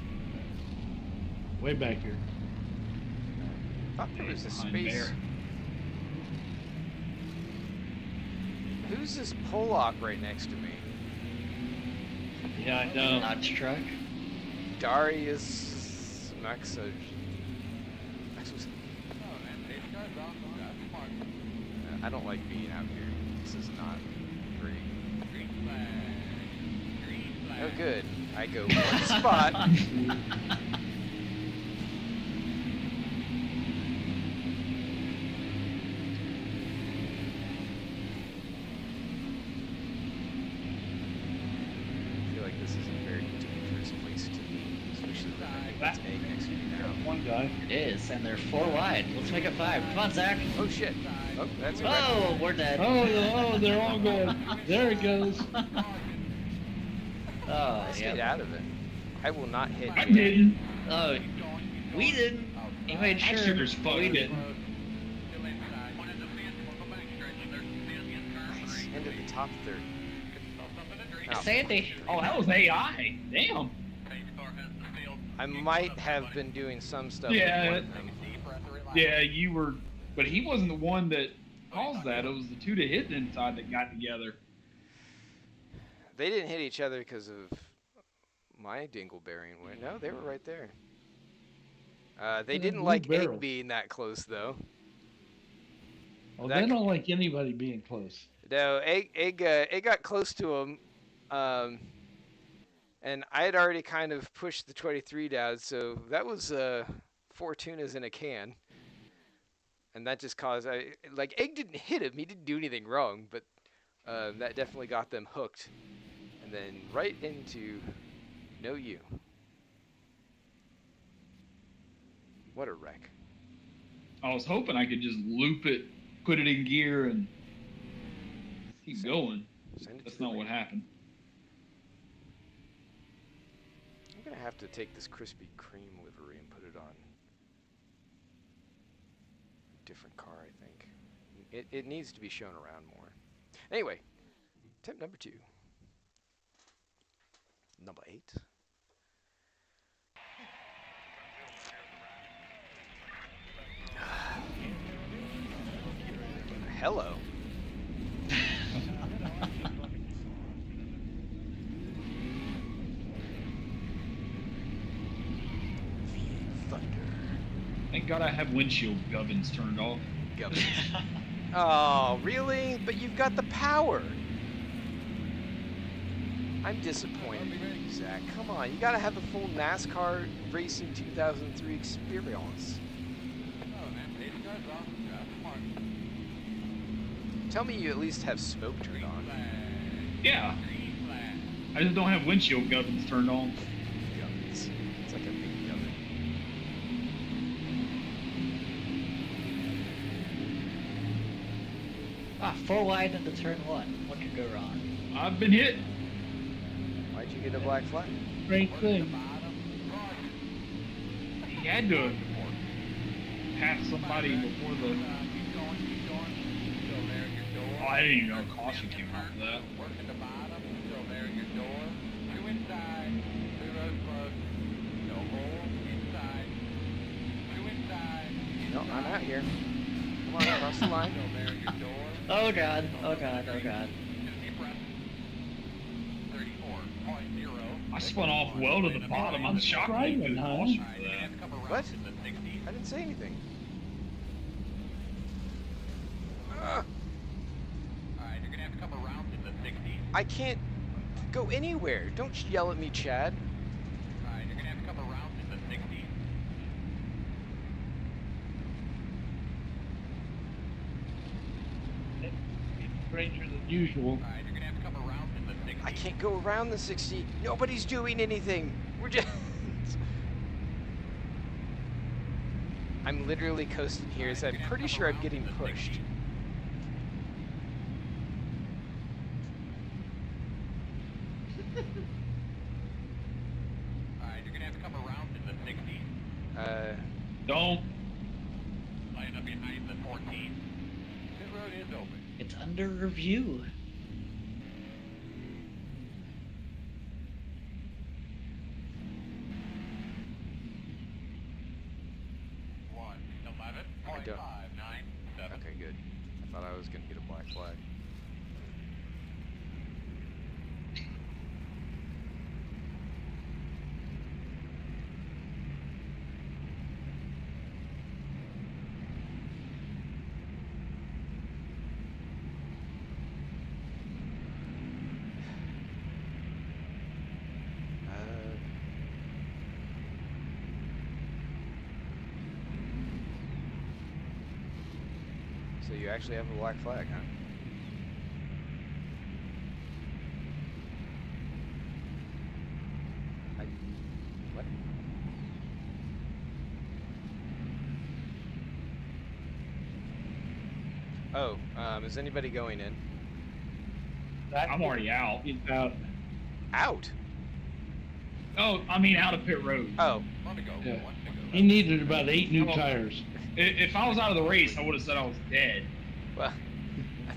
Way back here. I thought there was a Behind space. there. Who's this Pollock right next to me? Yeah, I know. Dodge truck. Darius Maxoj. I don't like being out here. This is not great. Oh, good. I go one spot. guy. It is, and they're 4 wide. Let's make it 5. Come on, Zach. Oh shit! Oh, that's a wreck. Oh, we're dead. Oh, they're all going. There it goes. Oh, Stay yeah. out of it. I will not hit I you. didn't. Oh, we didn't. He made I sure. sure as fuck we didn't. Still inside. One in the phantom of the back stretch. There's Sandy in turn Nice. 3. Into the top third. Something to drink. Oh. Sandy. Oh, that was AI. Damn. Pace car has the field. I might have been doing some stuff Yeah. with one of them. Deep breath to relax. Yeah, you were, but he wasn't the one that caused that. It was the two that hit inside that got together. They didn't hit each other because of my dingleberry. No, they were right there. They didn't blue like barrel. Egg being that close, though. Oh, That they don't like anybody being close. No, Egg got close to him, and I had already kind of pushed the 23 down, so that was 4 tunas in a can. And that just caused, Egg didn't hit him. He didn't do anything wrong, but that definitely got them hooked. And then right into no you. What a wreck. I was hoping I could just loop it, put it in gear, and keep going. Send it That's to the not what ring. happened. I'm going to have to take this Krispy Kreme livery and put it on a different car, I think. It needs to be shown around more. Anyway, attempt number 2. Number 8. Hello. Thunder. Thank God I have windshield gubbins turned off. Gubbins. Oh, really? But you've got the power. I'm disappointed in you, Zach. Come on, you gotta have the full NASCAR Racing 2003 experience. Oh, man. Pace car's off. Come on. Tell me you at least have smoke turned on. Yeah, Green flag. I just don't have windshield gubbins turned on. Gubbins. It's like a big gubbin. Ah, 4 wide into turn 1. What could go wrong? I've been hit. Why'd you get a black flag? Great thing. He had to have passed somebody before the. Keep going. Still there at your door. Oh, I didn't even know a caution came out for that. Working the bottom. Still there at your door. 2 inside. 2 rows close. No hole. Inside. 2 inside. No, I'm out here. Come on, cross the line. Still there at your door. Oh god, oh god, oh god. Deep breath. 34.0. I spun off well to the bottom. I'm shocked I Driving, didn't huh? caution for that. What? In the 60s. I didn't say anything. Ugh, Alright, you're gonna have to come around in the 60s. I can't go anywhere. Don't yell at me, Chad. Alright, you're gonna have to come around in the 60s. Stranger than usual. Alright, you're gonna have to come around in the 60s. I can't go around the 60. Nobody's doing anything. We're just... I'm literally coasting here, so I'm pretty sure I'm getting pushed. Alright, you're gonna have to come around in the 60s. Don't. Line up behind the 14. Pit road is open. It's under review. One, 11.597. Okay, good. I thought I was gonna get a black flag. So you actually have a black flag, huh? What? Oh, is anybody going in? I'm already out. He's out. Out? Oh, I mean out of pit road. Oh, Let me go. Yeah. Let me go. He needed about 8 new Oh. tires. If I was out of the race, I would have said I was dead. well,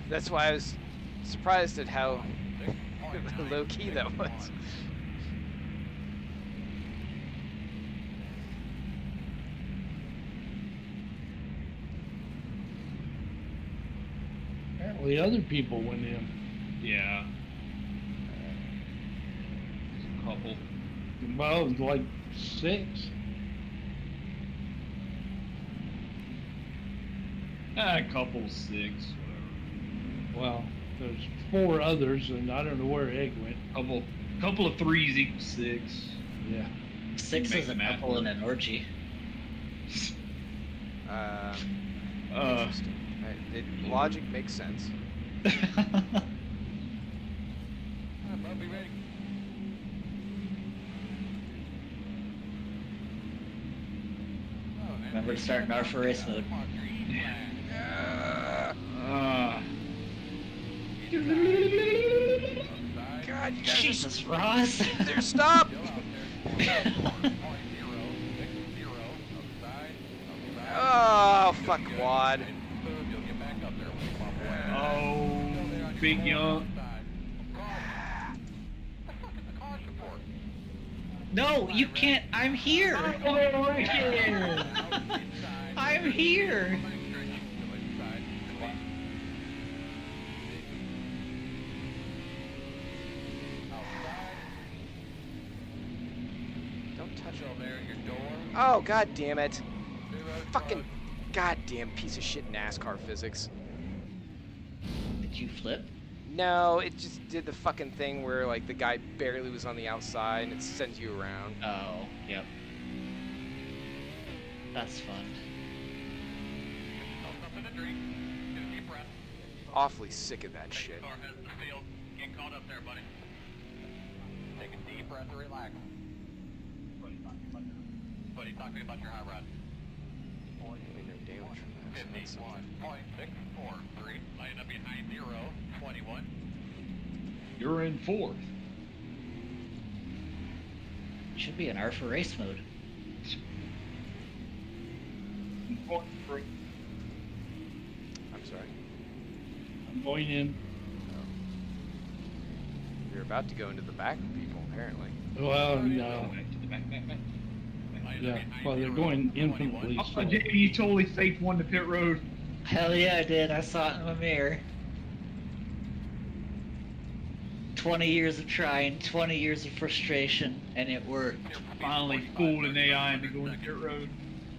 that's why I was surprised at how low key that was. Apparently other people went in. Yeah. There's a couple. Well, it was like 6. A couple, 6, whatever. Well, there's 4 others, and I don't know where Egg went. Couple of 3s equals 6. Yeah. 6 Make is a the math couple in work. an orgy. Interesting. Logic makes sense. I'll be ready. Remember to start in R for race mode. God, you guys Jesus, Ross! are stop! Oh, fuck Wad. Oh, big young. No, you can't. I'm here. I'm here. Don't touch it. There, your door. Oh, god damn it. Fucking goddamn piece of shit NASCAR physics. Did you flip? No, it just did the fucking thing where like the guy barely was on the outside and it sends you around. Oh, yep. That's fun. Something to drink. Get a deep breath. Awfully sick of that shit. Car heads the field. Get caught up there, buddy. Take a deep breath and relax. Buddy, talk to me about your high rod. Really no damage from that. So that's something. 51.643. Line up behind 021. You're in 4th. Should be an R for race mode. I'm sorry. I'm going in. You're about to go into the back of people, apparently. Well, no. Back to the back. Yeah. Well, they're going infinitely Oh, slow. Jamie, you totally faked one to pit road. Hell yeah, I did. I saw it in my mirror. 20 years of trying, 20 years of frustration, and it worked. Finally fooled an AI into going to pit road.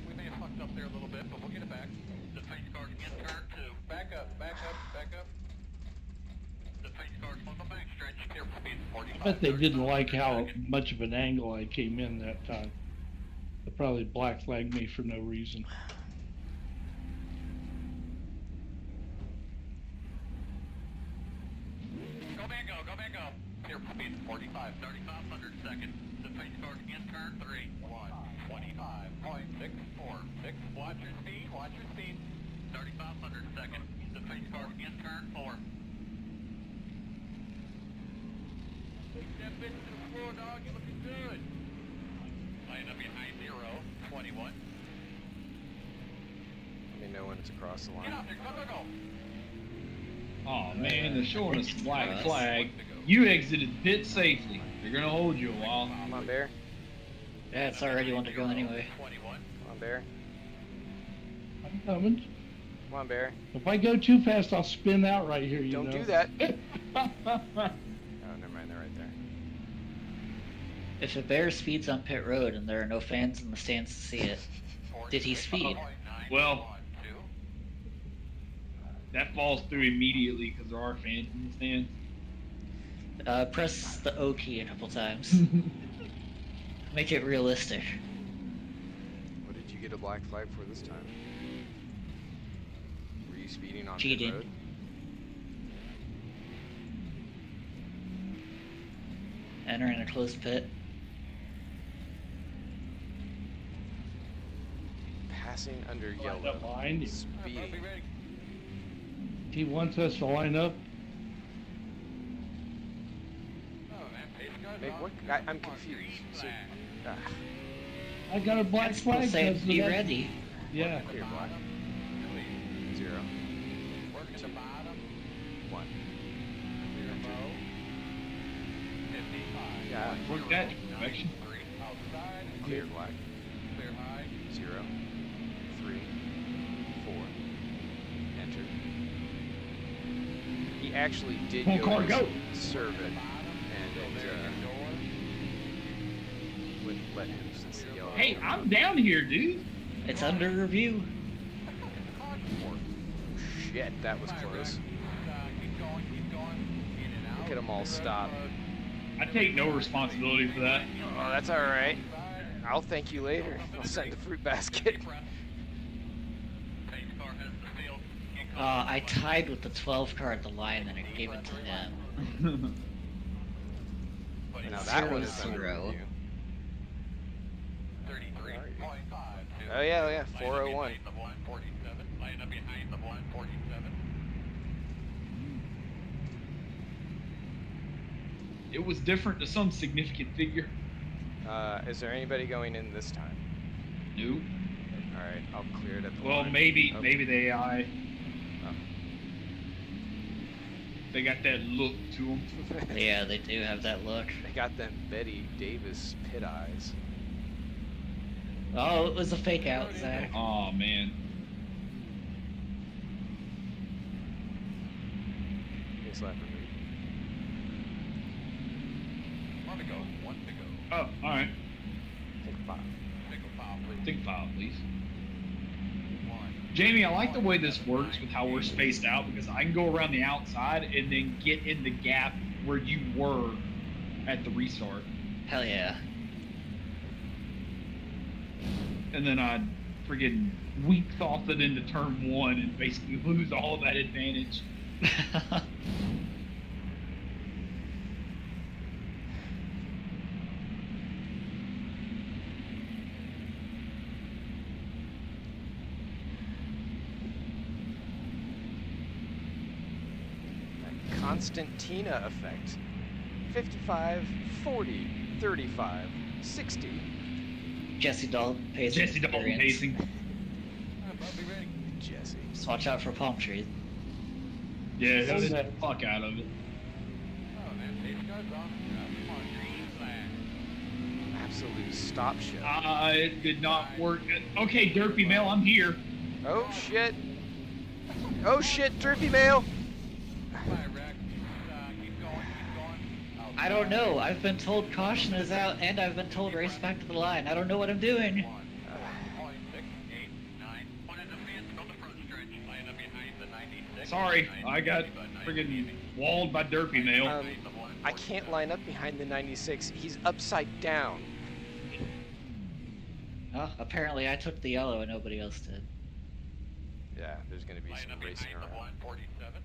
We may have fucked up there a little bit, but we'll get it back. The face card again, turn 2. Back up, back up, back up. The face card's on the back stretch. Clear for speed 45. I bet they didn't like how much of an angle I came in that time. They probably black flagged me for no reason. Go back, go back, go. Clear for speed 45, 3500 seconds. The face card again, turn 3. 125.646. Watch your speed, watch your speed. 3500 seconds. The face card again, turn 4. Take that bitch to the floor, dog. You're looking good. Line up behind 021. Let me know when it's across the Get line. out there, go, go, go. Oh man, they're showing us the black Us. flag. You exited pit safely. They're gonna hold you a while. Come on, Bear. Yeah, it's already one to go anyway. 21. Come on, Bear. I'm coming. Come on, Bear. If I go too fast, I'll spin out right here, you Don't know. do that. Oh, never mind. They're right there. If a bear speeds on pit road and there are no fans in the stands to see it, did he speed? Well, that falls through immediately because there are fans in the stands. Press the O key a couple times. Make it realistic. What did you get a black flag for this time? Were you speeding on pit Cheating. road? Entering a closed pit. Passing under Lined yellow. up behind you. Speeding. He wants us to line up. Oh, man, pace car's Wait, on. what? I'm confused. So, ah, I got a black That's still flag. saying 'cause be of that- ready. Yeah. clear black. 0, Work at the bottom. 1. Clear low. 55. Yeah. Work that direction. 3 outside. Clear black. Clear high. 0, 3, 4. Enter. He actually did Come on, go car, and go. serve it, Bottom. and Go there, it your door. wouldn't let him since the yellow. Hey, I'm down here, dude. It's under review. Shit, that was close. Keep going, in and out. Look at 'em all stop. I take no responsibility for that. Oh, that's all right. I'll thank you later. I'll send the fruit basket. I tied with the 12 car at the line and I gave it to him. Now that one is 0-0. under review. 33.5. Oh yeah, oh yeah, 401. The blind 47. Line up behind the blind 47. It was different to some significant figure. Is there anybody going in this time? Nope. All right, I'll clear it at the Well, line. maybe Oh, maybe the AI. Oh. They got that look to them. Yeah, they do have that look. They got them Betty Davis pit eyes. Oh, it was a fake out, Zach. Oh man. Here's left for me. One to go. One to go. Oh, all right. Take 5. Single file, please. Think file, please. One. Jamie, I like the way this works with how we're spaced out because I can go around the outside and then get in the gap where you were at the restart. Hell yeah. And then I'd friggin' weak sauce it into turn 1 and basically lose all of that advantage. That Constantina effect. 55, 40, 35, 60. Jesse Dalton pacing. Jesse Dalton experience. pacing. I'll be ready. Jesse. Just watch out for palm trees. Yeah, Oh, hit the that- fuck out of it. Oh, man, pace car's on. Come on, green flag. Absolute stop show. It did not work. Okay, Derpy Mail, I'm here. Oh shit. Oh shit, Derpy Mail. Bye, Rex. Keep going. I don't know. I've been told caution is out, and I've been told race back to the line. I don't know what I'm doing. 1.6, 8, 9. One in the fence, go the front stretch. Line up behind the 96. Sorry, I got friggin' walled by Derpy Mail. I can't line up behind the 96. He's upside down. Oh, apparently I took the yellow and nobody else did. Yeah, there's gonna be Line some up racing behind the around. 147.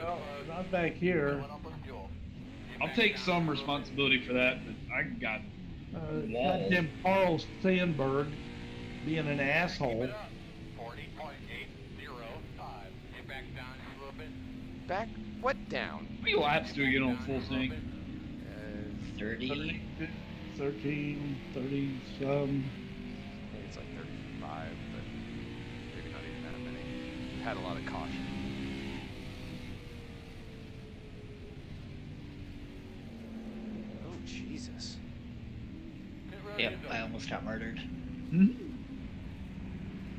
Well, not back here. I'll take some responsibility for that, but I got Wall. Goddamn Carl Sandberg being an asshole. 40.805. Get back down a little bit. Back? What down? how many laps do we get on full sync? 30. 13, 30 some. I think it's like 35, but maybe not even that many. We've had a lot of caution. Oh, Jesus. Get ready Yep, to I go. almost got murdered.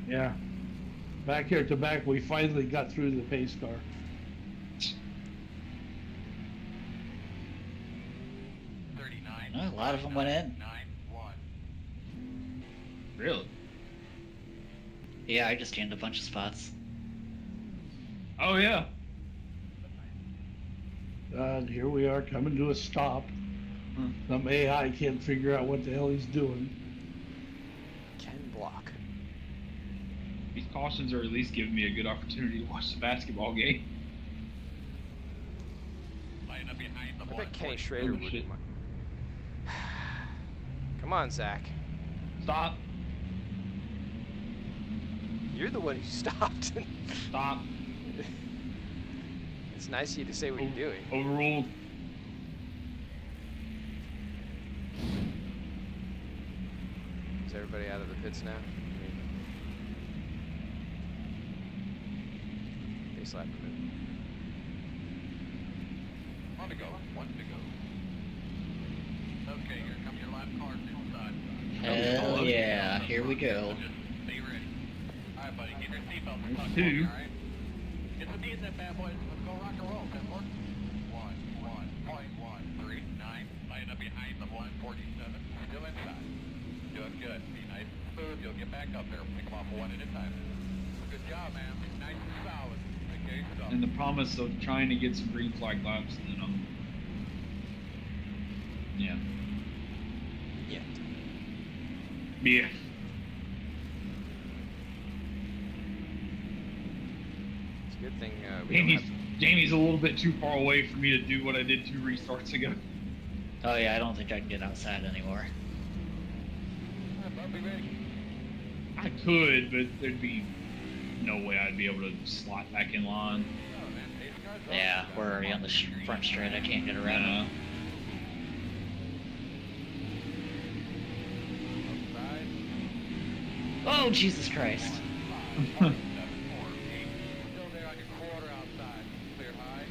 Yeah. Back here at the back, we finally got through the pace car. 39. Oh, a lot of them went in. 9-1. Really? Yeah, I just gained a bunch of spots. Oh yeah. And here we are coming to a stop. Some AI can't figure out what the hell he's doing. Ken Block. These cautions are at least giving me a good opportunity to watch the basketball game. Line up behind the I bet Kenny 140. Schrader Oh, would. shit. Come on, Zach. Stop. You're the one who stopped. Stop. It's nice of you to say what you're doing. Overruled. Is everybody out of the pits now? They slap him in. One to go. One to go. Okay, here comes your last car inside. Hell yeah, here we go. Just stay ready. Alright, buddy, get your seatbelt. We're There's talking two. about, alright? Get the Tnadz in, bad boys. Let's go rock and roll. 10 more. 1.139. Line up behind the 147. Still inside. Doing good. Be nice and smooth. You'll get back up there. Pick them off one at a time. Good job, man. Nice and solid. Okay, so. And the promise of trying to get some green flag laps, and then yeah. Yeah. Yeah. It's a good thing we don't Jamie's a little bit too far away for me to do what I did 2 restarts ago. Oh yeah, I don't think I can get outside anymore. Alright, bud, be ready. I could, but there'd be no way I'd be able to slot back in line. Oh, man. Pace car's on. Yeah, we're already on the front straight. I can't get around. Yeah. Outside. Oh Jesus Christ! 7, 4, 8. Still there on your quarter outside. Clear high.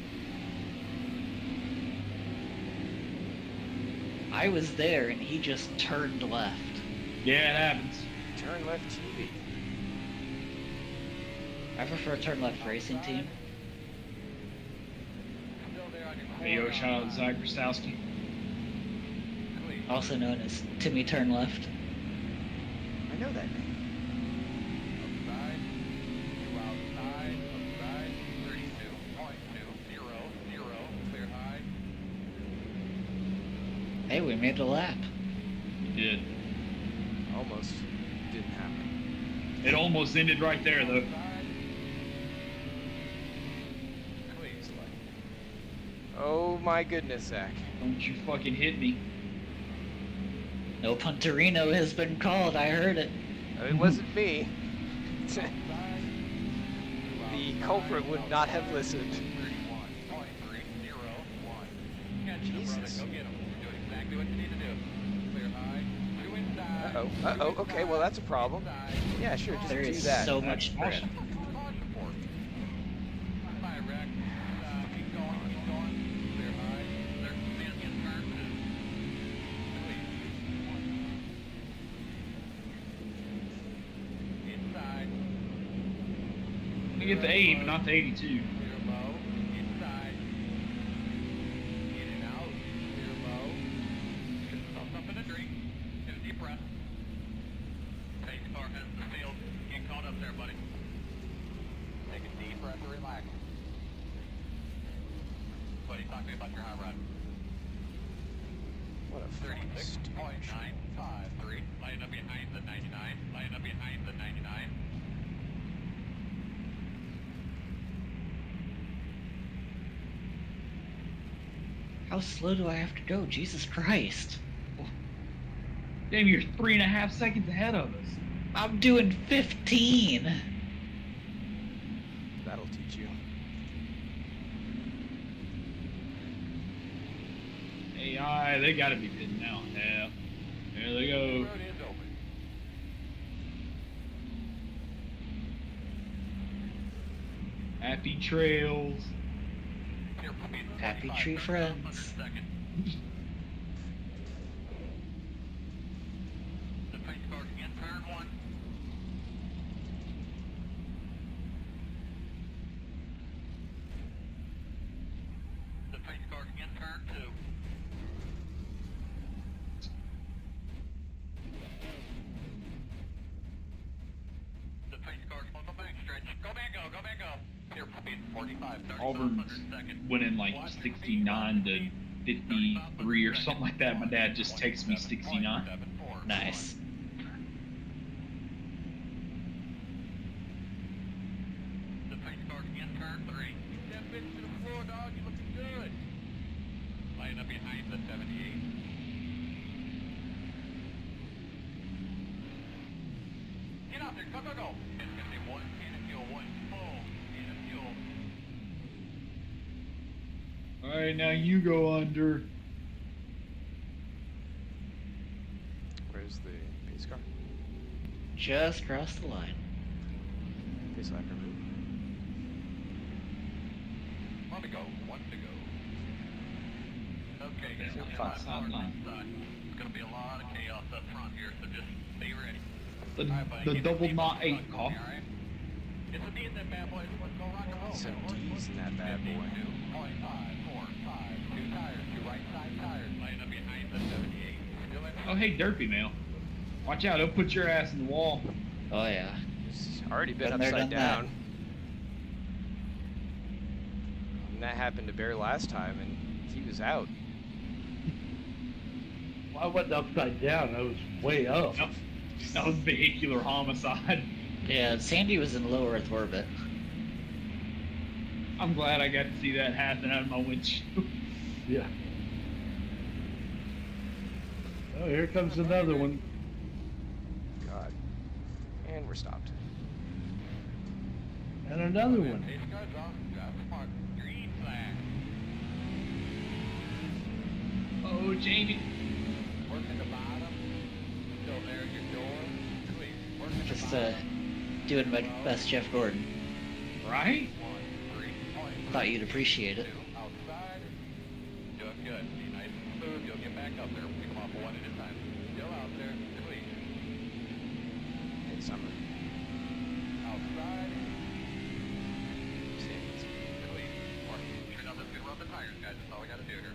I was there and he just turned left. Yeah, it happens. turn left TV. I prefer turn left racing team. Still there on your quarter Hey, yo, shout out to outside. Zach Grostowski. Clear. Also known as Timmy Turn Left. I know that name. Outside. Two outside. Outside. 32.200. Clear high. Hey, we made a lap. You did. Almost didn't happen. It almost ended right there, though. Outside. Clear. Oh my goodness, Zach. Don't you fucking hit me. No Punterino has been called. I heard it. It wasn't me. Outside. The culprit would not have listened. 31.301. Catch him, Jesus. brother. Go get him. You're doing exactly what you need to do. Clear high. Two inside. Uh-oh. Two Uh-oh. Okay, well, that's a problem. inside. Yeah, sure, just There do is that. so That's much spread. awesome. Caution for it. Bye, Rex. Keep going, keep going. Clear high. There's spin in turn two. Clear. Inside. I get the 8, but not the 82. Clear low. Inside. In and out. Clear low. Get yourself something to drink. Get a deep breath. Pace car has the field. Get caught up there, buddy. Take a deep breath and relax. Buddy, talk to me about your high rod. What a fucking stupid 36.953. Line up behind the 99. Line up behind the 99. How slow do I have to go? Jesus Christ. Damn, you're 3.5 seconds ahead of us. I'm doing 15. That'll teach you. AI, they gotta be pitting now. Yeah. There they go. Road is open. Happy trails. Clear speed Happy 45, tree 30 friends. 100 seconds. The pace car's in turn one. The pace car's in turn two. The pace car's on the back stretch. Go back, go back, go. Clear speed 45, 30 Auburn 100 seconds. went in like 69 to 53 or something like that. My dad just texted me 69. Nice. The pace car's in turn three. Keep that bitch to the floor, dog. You looking good. Line up behind the 78. Get up. out there. Go, go, go. It's going to be one can of fuel, one full can of fuel. All right, now you go under. Where's the pace car? Just crossed the line. Pace car move. One to go. One to go. Okay, guys. Sound we fine, have sound power fine. inside. It's going to be a lot of chaos up front here, so just stay ready. The, All right, buddy, the keep double it knot safe. 8 car. All right? It's a D in that bad boy. Let's go rock and roll. Some D's in that bad boy. 52.545. 2 tires, 2 right side tires. Line up behind the 78. Still in? Oh, hey, Derpy Mail. Watch out, they'll put your ass in the wall. Oh yeah. It's already been Been there, upside done that. down. And that happened to Bear last time, and he was out. Well, I wasn't upside down. I was way up. Nope. That was vehicular homicide. Yeah, Sandy was in low Earth orbit. I'm glad I got to see that happen out of my windshield. Yeah. Oh, here comes another one. God. And we're stopped. And another one. Pace car's off. Drive smart. Green flag. Oh, Jamie. Working the bottom. Still there at your door. Clear. Working the Just bottom. doing my best, Jeff Gordon. Right? 1, 3, Thought you'd appreciate it. outside. Doing good. Be nice and smooth. You'll get back up there. Pick them off one at a time. Still out there. Clear. Hey, Summer. Outside. Sandy's. Clear. Sure nothing's gonna rub the tires, guys. That's all we gotta do here.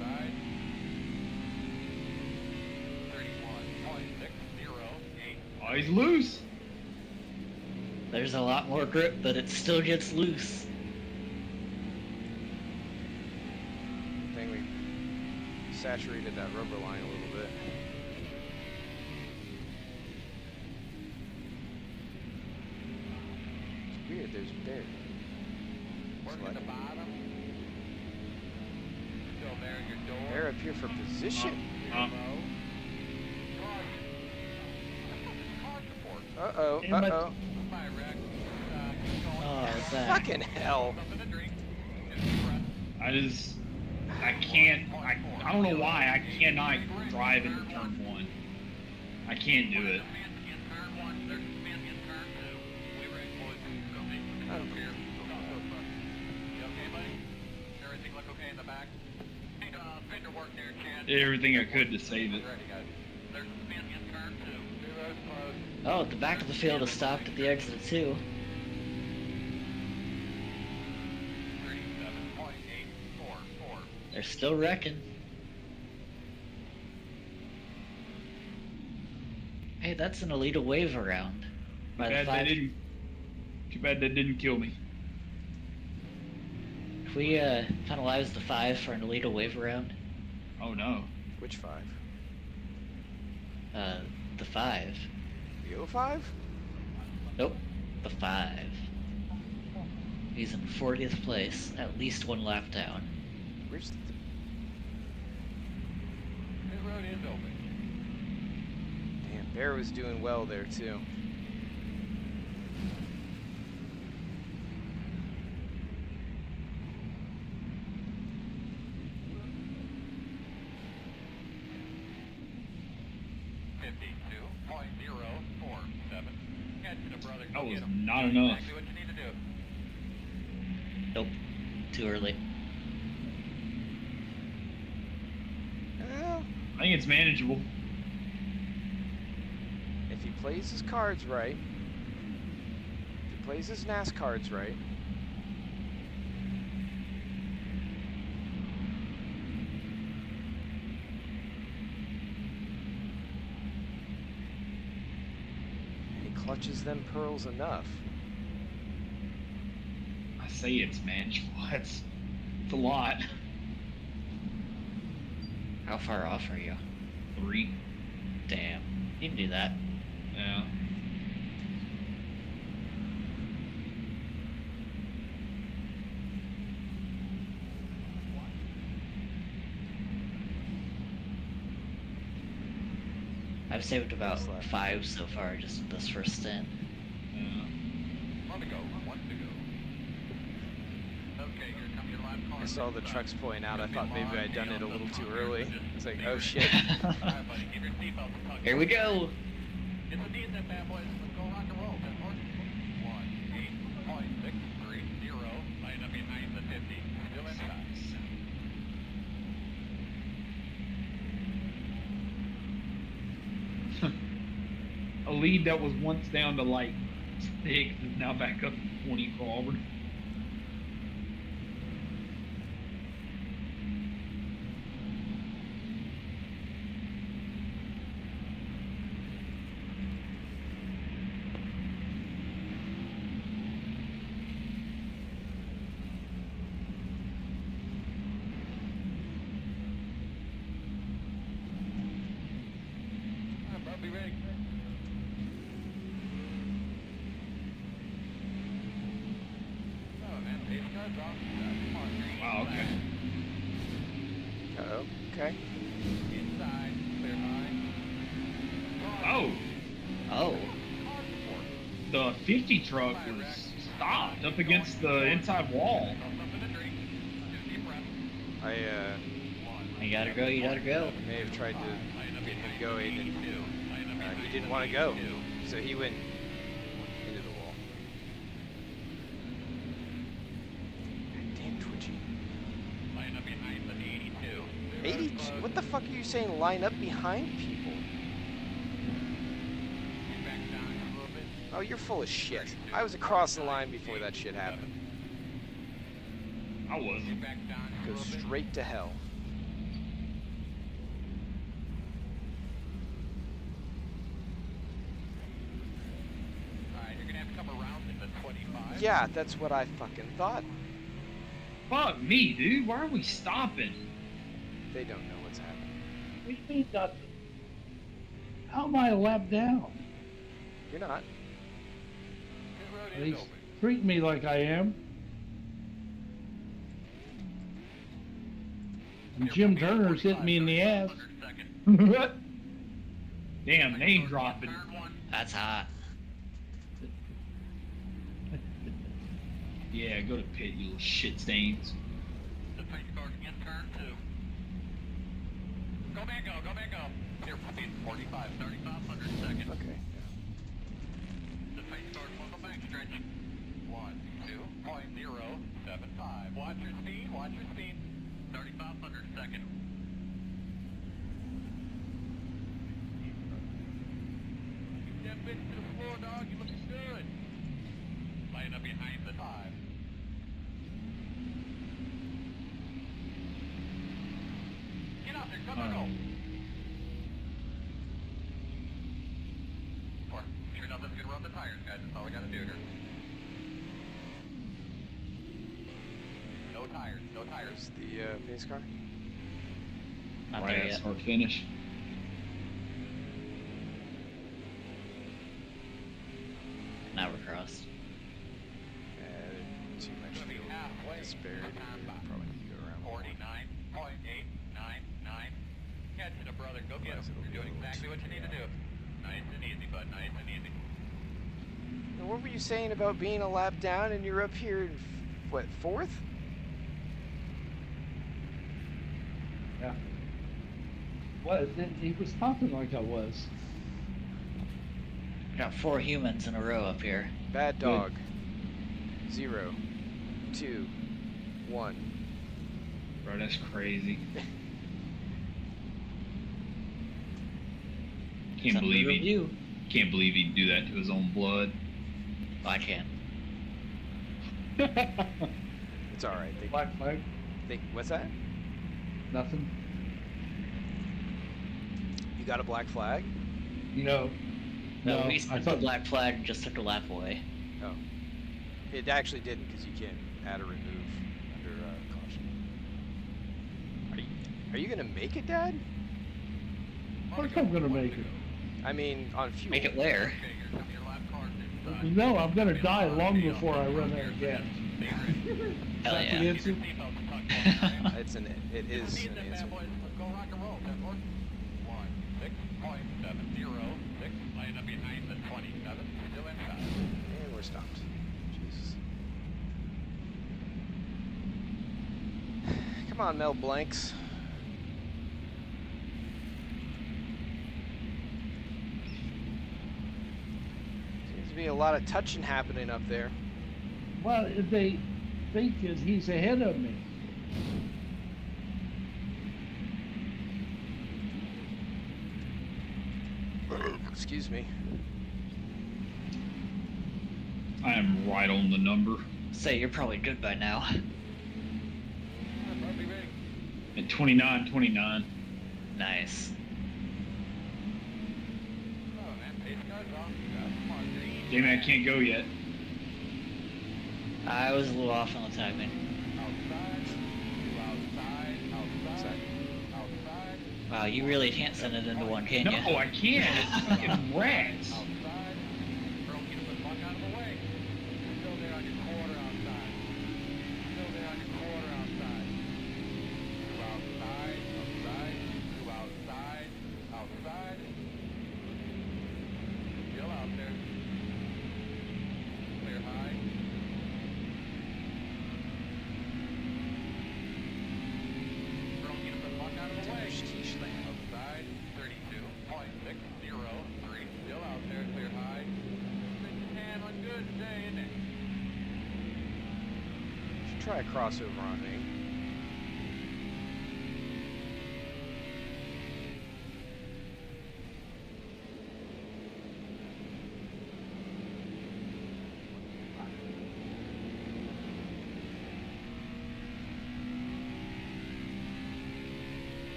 Outside. 31.608. Oh, he's loose. There's a lot more grip, but it still gets loose. I think we saturated that rubber line a little bit. It's weird, there's Bear. Working the bottom. Still there at your door. Bear up here for position. Uh-oh, Damn it. uh-oh. Oh, that. Fucking hell. I can't, I don't know why, I cannot drive into turn 1. I can't do it. Did everything I could to save it. Oh, the back of the field is stopped at the exit too. They're still wrecking. Hey, that's an Alita wave around. By the five. Too bad that didn't kill me. If we penalize the 5 for an Alita wave around, Oh no. Which 5? the 5. The 05? Nope, the 5. He's in 40th place, at least 1 lap down. Where's the... The road is open. Damn, Bear was doing well there, too. That was not enough. Exactly what you need to do. Nope, too early. Well, I think it's manageable. if he plays his cards right, if he plays his NAS cards right, and he clutches them pearls enough. I say it's manageable. It's a lot. How far off are you? 3. Damn, you can do that. Yeah. I've saved about Last lap. 5 so far, just this first stint. Yeah. One to go. One to go. Okay, here come your lap car. I saw the trucks pulling out. I thought maybe I'd done it a little too early. It's like, oh shit. All right, buddy, give your seatbelt a tug. Here we go. It's a decent bad boys. Let's go rock and roll. 1:8.630. Line up behind the 50. Still inside. A lead that was once down to like 6 is now back up to 20 for Auburn. All right, bud, be ready. Oh, man, pace car's off. Come on, green. Wow, okay. Uh-oh. Okay. Inside, clear high. Oh, Oh, the 50 truck was stopped up against the inside wall. Something to drink. Just deep breath. I you gotta go, you gotta go. may have tried to get him going, and he didn't want to go, so he went into the wall. Damn twitchy. Line up behind the 82. 82? What the fuck are you saying? Line up behind people? Back down a little bit. Oh, you're full of shit. I was across the line before that shit happened. I wasn't. Back down a Go little bit. straight to hell. All right, you're gonna have to come around in the 25. Yeah, that's what I fucking thought. Fuck me, dude. Why are we stopping? They don't know what's happening. What do you mean nothing? How am I a lap down? You're not. Pit road They is open. treat me like I am. And Jim Turner's hitting me in the ass. Damn, name dropping. That's hot. Yeah, go to pit, you little shit stains. The pace car's in turn 2. Go back, go back, go. Here, speed 45, 3500 seconds. Okay. The pace car's on the back stretch. 12.075. Watch your speed, watch your speed. 3500 seconds. Keep that bitch to the floor, dog. You looking good. Line up behind the 5. Get out there, come on, go. Or, sure nothing's gonna run the tires, guys. That's all we gotta do here. No tires, no tires. There's the pace car. Not there Right, yet. start finish. Now we're crossed. Too much Gonna be fuel halfway. disparity. Probably need to go around. 49.899. Catch it, brother. Go get him. Otherwise it'll You're doing be exactly what you need to do. Nice and easy, bud. Nice and easy. And what were you saying about being a lap down and you're up here in, what, 4th? Yeah. What? He was talking like I was. Got 4 humans in a row up here. Bad dog. 0, 2, 1. Bro, that's crazy. It's under review. Can't believe he'd do that to his own blood. I can. It's alright. Black flag? What's that? Nothing. You got a black flag? No. No, No, we I sent the thought black flag and just took a lap away. Oh. It actually didn't because you can't add or remove under caution. Are you gonna make it, Dad? Of course I'm gonna make it. I mean, on fuel. Make it where? Okay, here come your lap cars inside. No, I'm gonna die long before I run out of gas. Hell Is that the yeah. answer? It is Speed an that answer. bad boy. Let's go rock and roll. 10 horse. 16.70. Come on, Mel Blanks. Seems to be a lot of touching happening up there. Well, if they think that he's ahead of me. Excuse me. I am right on the number Say, you're probably good by now. Probably ready. at 29.29. Nice. Oh man, pace car's off. Come on, green. Damn it, I can't go yet. I was a little off on the timing. Outside. Outside. Wow, you really can't send it into one, can No, you? I can't. It's fucking rats. Outside. Bro, get him the fuck out of the way. You're still there on your quarter outside. Still there on your quarter outside. Two outside. Two outside. Outside. Still out there. Clear high. Bro, get him the fuck out of the way. Outside, 32.603. Still out there, clear high. 610 on good day, isn't it? Should try a crossover on me.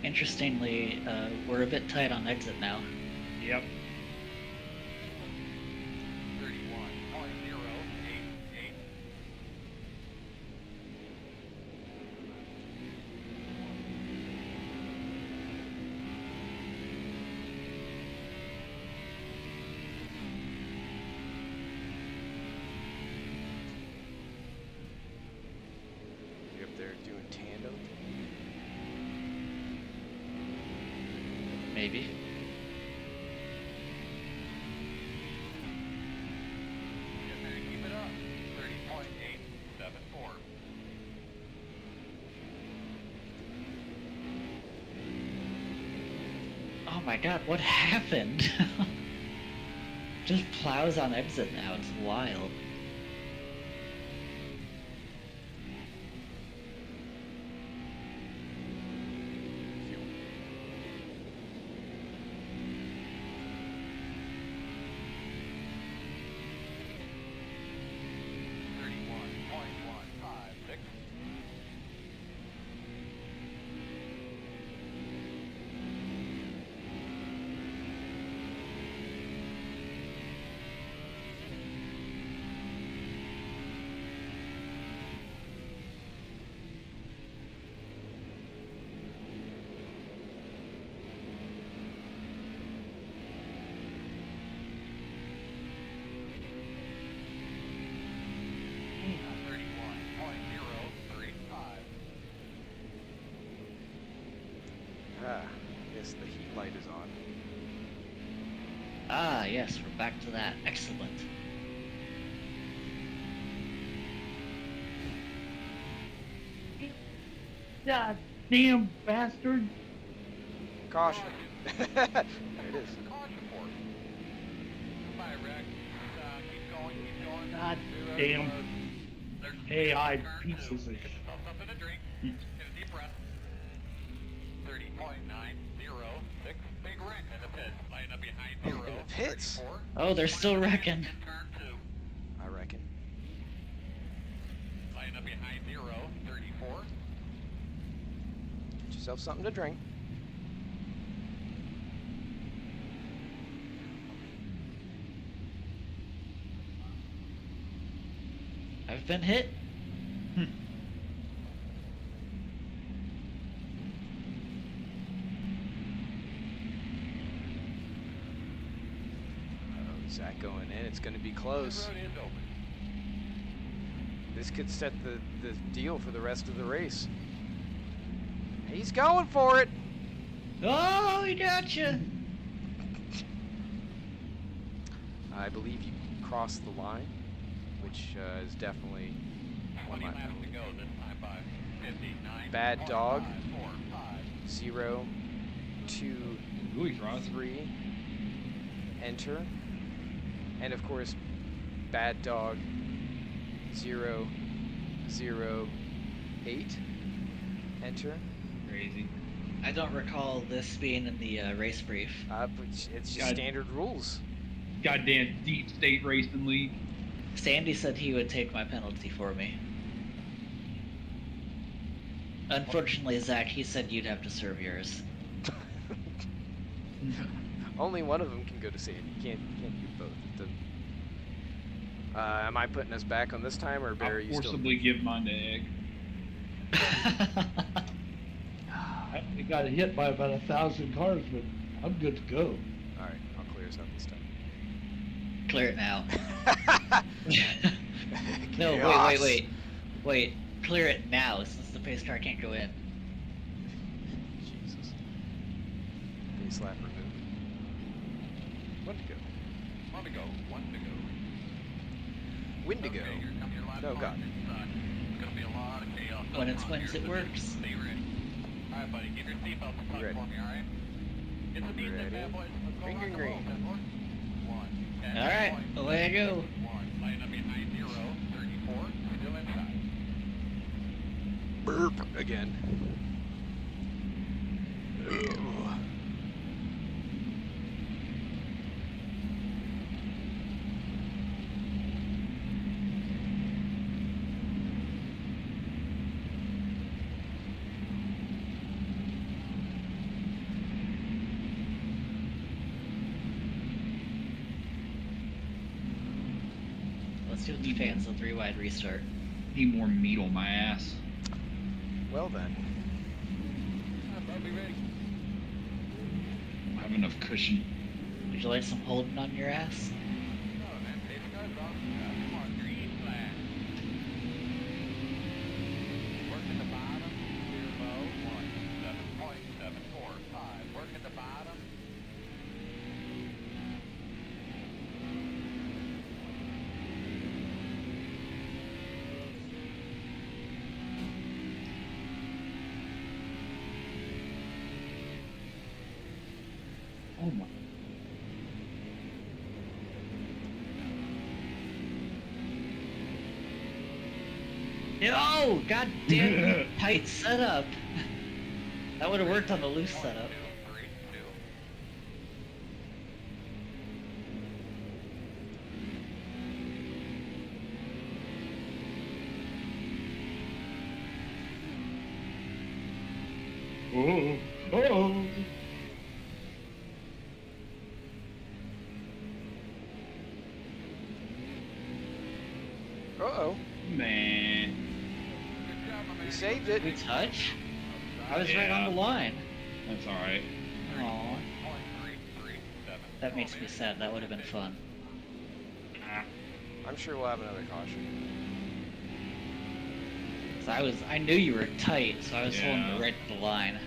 Interestingly, we're a bit tight on exit now. Yep. 31.088. You up there doing tandem? Maybe. Get there, keep it up. 30.874. Oh my god, what happened? Just plows on exit now, it's wild. Ah, I guess the heat light is on. Ah, yes, we're back to that. Excellent. God damn bastard. Caution. There it is. Caution for it. Goodbye, Rick. Keep going. God Zero, damn there's AI turn two. pieces of Get yourself something to drink. Take a deep breath. 30.906. Big wreck in the pits. Line up behind In zero. the pits? 34. Oh, they're still wrecking. Turn two. I reckon. Line up behind zero. 34. Get yourself something to drink. I've been hit. it's going to be close. Road is open. This could set the deal for the rest of the race. He's going for it. Oh, he got you. I believe you crossed the line, which is definitely 20 laps to go this time by 59. Bad dog. 4, 0, 2, Gooey cross. 3. Enter. And of course, bad dog. 0, 0, 8. Enter. Crazy. I don't recall this being in the race brief. But it's just God. standard rules. Goddamn deep state racing league. Sandy said he would take my penalty for me. Unfortunately, Zach, he said you'd have to serve yours. Only one of them can go to safety. You can't do both. It doesn't- am I putting us back on this time, or Barry? I'll You still? forcibly give mine to Egg. I got hit by about 1,000 cars, but I'm good to go. All right, I'll clear us out this time. Clear it now. No, Chaos. wait. Clear it now, since the pace car can't go in. Jesus. Base lap removed. One to go. 1 to go. 1 to go. Windigo. Okay, here comes your last No, one. God. It's gonna be a lot of chaos. When it's going on wins, here, it so works. just Stay ready. All right, buddy. Keep your seatbelt stuck Ready. for me. All right. It's a decent Ready. bad boys. Let's go Green, rock green, and roll, green. bad boys. 1. All right, away I go. 1. Line up behind 0. 34. Still inside. Burp again. Let's see what the fans will 3-wide restart. Need more meat on my ass. Well then. I'll be ready. I have enough cushion. Would you like some holding on your ass? Oh, man. Safety car's off. Come on. Green flag. Work at the bottom. Clear low. 7.745. Work at the bottom. Oh my. No! God damn, tight setup. That would have worked on the loose 1, setup. 2, 3, 2. Oh. Oh. Uh-oh. Man. Good job, my man. You saved it. We touch? I was right on Yeah. the line. That's alright. Aw, 0.337. that makes me sad. That would have been fun. I'm sure we'll have another caution. 'Cause I knew you were tight, so I was holding Yeah. you right to the line.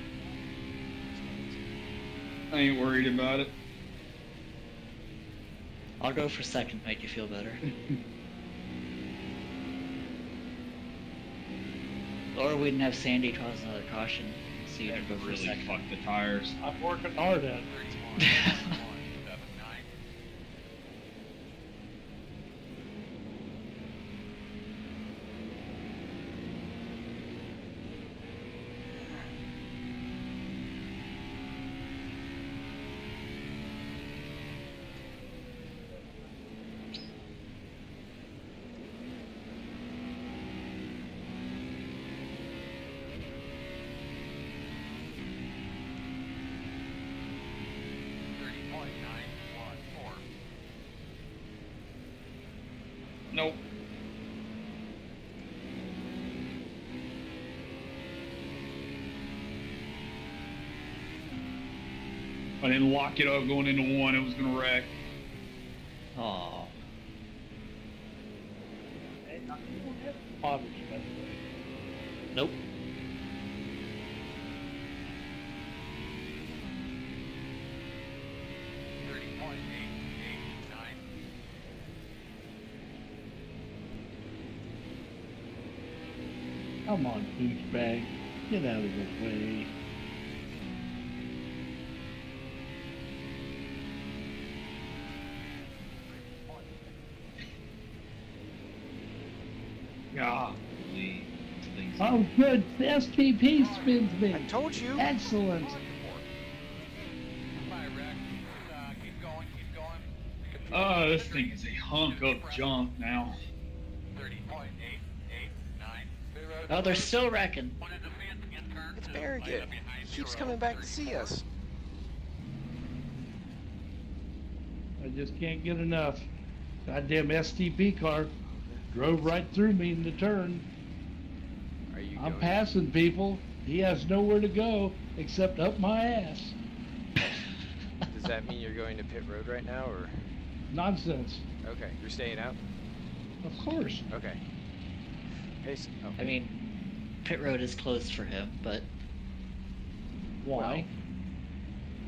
I ain't worried about it. I'll go for second, make you feel better. Or we didn't have Sandy cause another caution, so you That could go for really second. fucked the tires. I'm working hard at it. 31.179. Nope. If I didn't lock it up going into one, it was gonna wreck. Aw. Potter's, by the way. Nope. Come on, douchebag. Get out of the way. Golly. These things- Oh, good. The STP spins me. I told you. Excellent. Bye, Rex. Keep going, keep going. Oh, this thing is a hunk of junk now. 30.889. Oh, they're still wrecking. It's Barrigan. He keeps coming back to see us. I just can't get enough. Goddamn STP car drove right through me in the turn. Are you I'm going? passing people. He has nowhere to go except up my ass. Does that mean you're going to pit road right now, or? Nonsense. Okay, you're staying out? Of course. Okay. Pace. Oh. I mean, pit road is closed for him, but Why?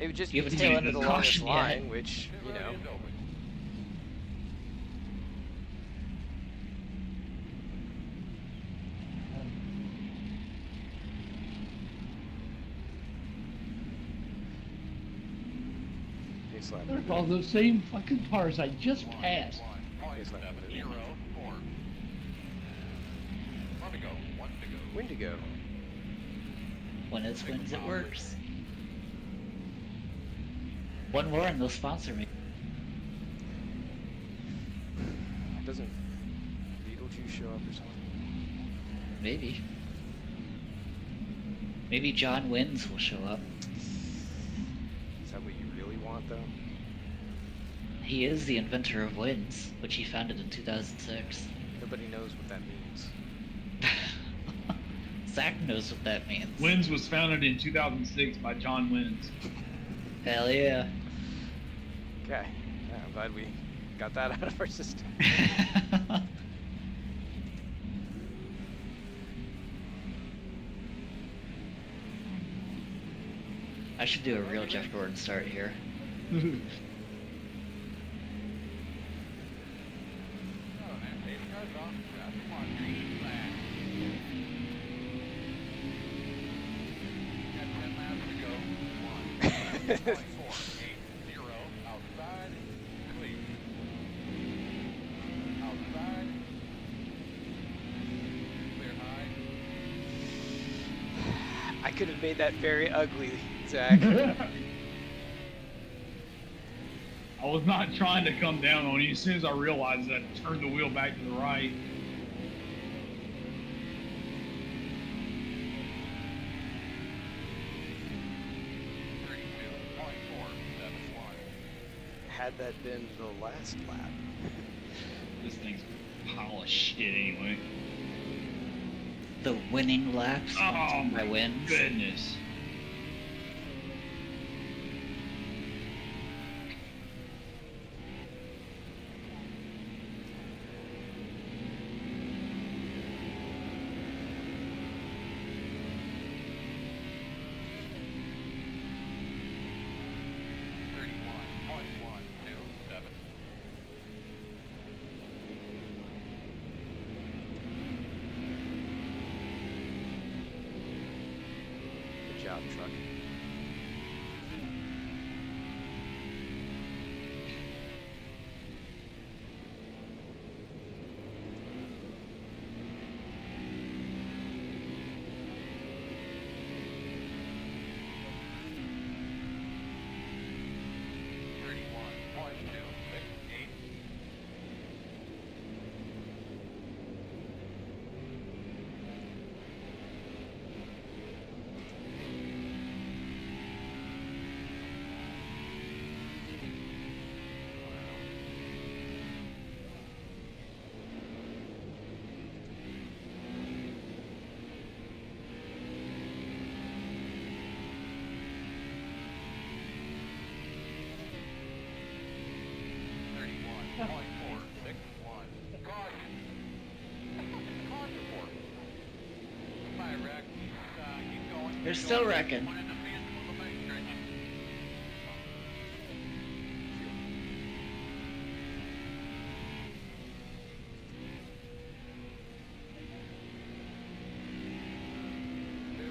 It would just You be haven't tail taken end of the the longest caution yet. line, which, you know. Pace lap. They're all the same fucking cars I just passed. Pace lap. 0.74. One to go, one to go. Wendigo. when it's wins, it works. One more and they'll sponsor me. Doesn't Beetlejuice show up or something? Maybe. Maybe John Wins will show up. Is that what you really want, though? He is the inventor of Wins, which he founded in 2006. Nobody knows what that means. Zach knows what that means. Wins was founded in 2006 by John Wins. Hell yeah. Okay. Yeah, I'm glad we got that out of our system. I should do a real Jeff Gordon start here. Oh, man, safety car's off. Yeah, come on, green flag. Got 10 laps to go. 1.480 outside, clear. Outside, clear high. I could have made that very ugly, Zach. I was not trying to come down on you. As soon as I realized that, I turned the wheel back to the right. Had that been the last lap. This thing's a pile of shit anyway. The winning laps Oh sponsored by my Wins. goodness. Good job, truck. They're still wrecking. One in the fence on the back stretch.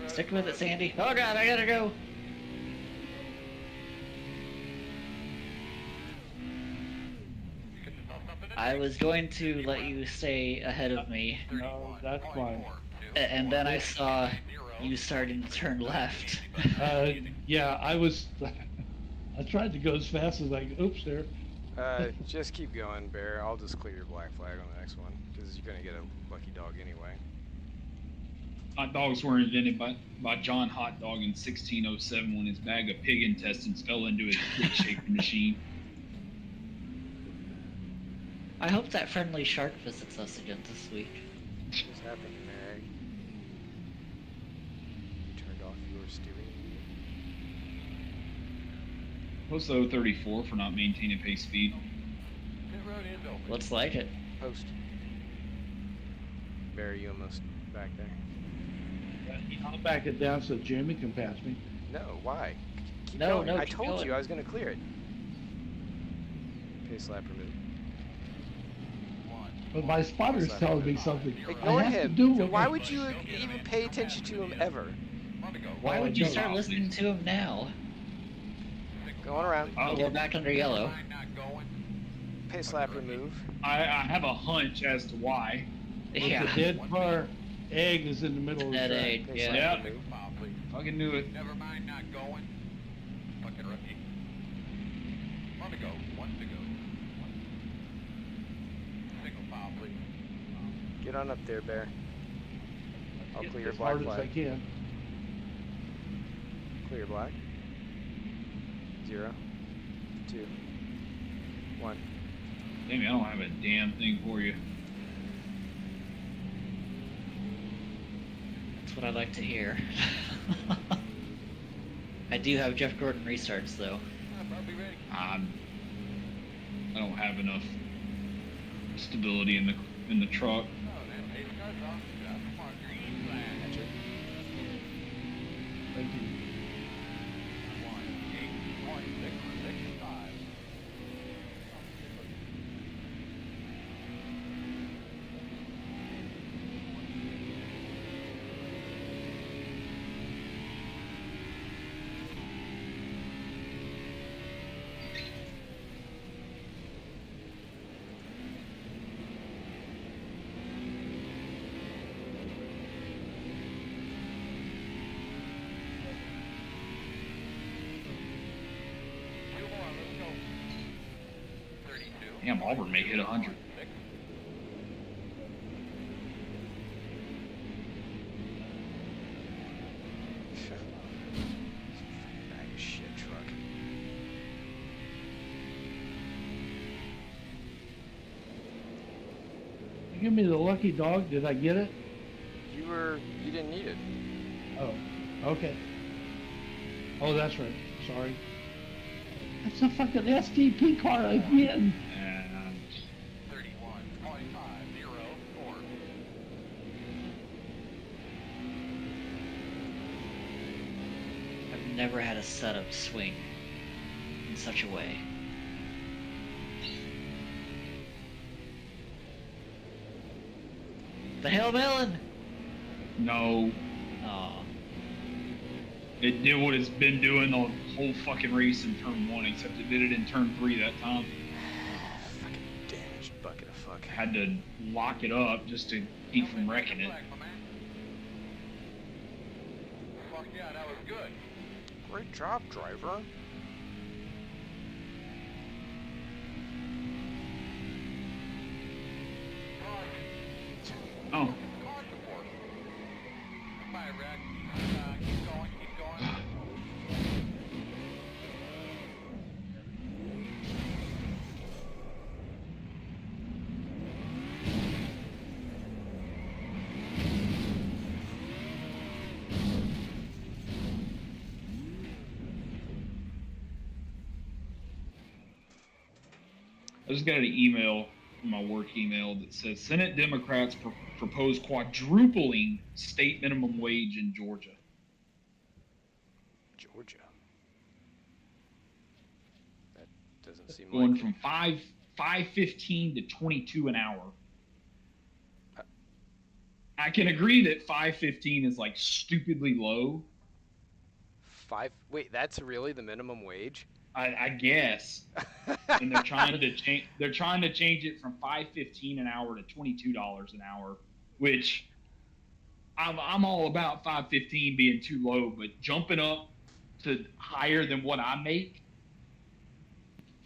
Stick with it, Sandy. Oh god, I gotta go. I was going to let you stay ahead of me, No, that's fine. and then I saw you starting to turn left. Yeah, I tried to go as fast as I could. Oops, there. Just keep going, Bear. I'll just clear your black flag on the next one because you're gonna get a lucky dog anyway. Hot dogs were invented by John Hot Dog in 1607 when his bag of pig intestines fell into his plate-shaped machine. I hope that friendly shark visits us again this week. What's happening, Mary? You turned off your steering wheel? Post the 034 for not maintaining pace speed. Pit road is open. Looks like it. Post. Barry, you almost back there? I'll back it down so Jamie can pass me. No, why? Keep No, going. no, I keep told going. you I was gonna clear it. Pace lap removed. But my spotter's telling me something. Ignore I have him. to do So what why would you even pay attention to him ever? Why would you start listening to him now? Going around. We're back under yellow. Pace lap remove. I have a hunch as to why. Yeah. The dead car egg is in the middle of the Dead track. egg, Pace yeah. lap Yeah. remove. Fucking knew it. Never mind not going. Fucking rookie. One to go. One to go. Single file, please. Get on up there, Bear. I'll Get clear your as black hard as I flag. can. Clear your black. 0, 2, 1. Damn, I don't have a damn thing for you. That's what I like to hear. I do have Jeff Gordon restarts though. Probably ready. I don't have enough stability in the truck. Oh, man. Pace car's off. Come on, green flag. Enter. Thank you. 1-8-1-6-6-5. Two more, let's go. 32. Damn, Auburn may hit 100. Bag of shit truck. You give me the lucky dog. Did I get it? You didn't need it. Oh, okay. Oh, that's right. Sorry. That's a fucking SDP car again. And 31.504. I've never had a setup swing in such a way. The Hail Melon! no, Oh, it did what it's been doing the whole fucking race in turn 1, except it did it in turn 3 that time. Fucking damaged bucket of fuck. Had to lock it up just to keep from wrecking it. Fuck yeah, that was good. Great job, driver. Oh, Car support. Bye, Red. Keep going, keep going. I just got an email from my work email that says Senate Democrats propose quadrupling state minimum wage in Georgia. Georgia. That doesn't seem Going likely. from 515 to 22 an hour. Uh, I can agree that 515 is like stupidly low. Wait, that's really the minimum wage? I guess, and they're trying to change. They're trying to change it from 515 an hour to $22 an hour, which I'm all about 515 being too low, but jumping up to higher than what I make.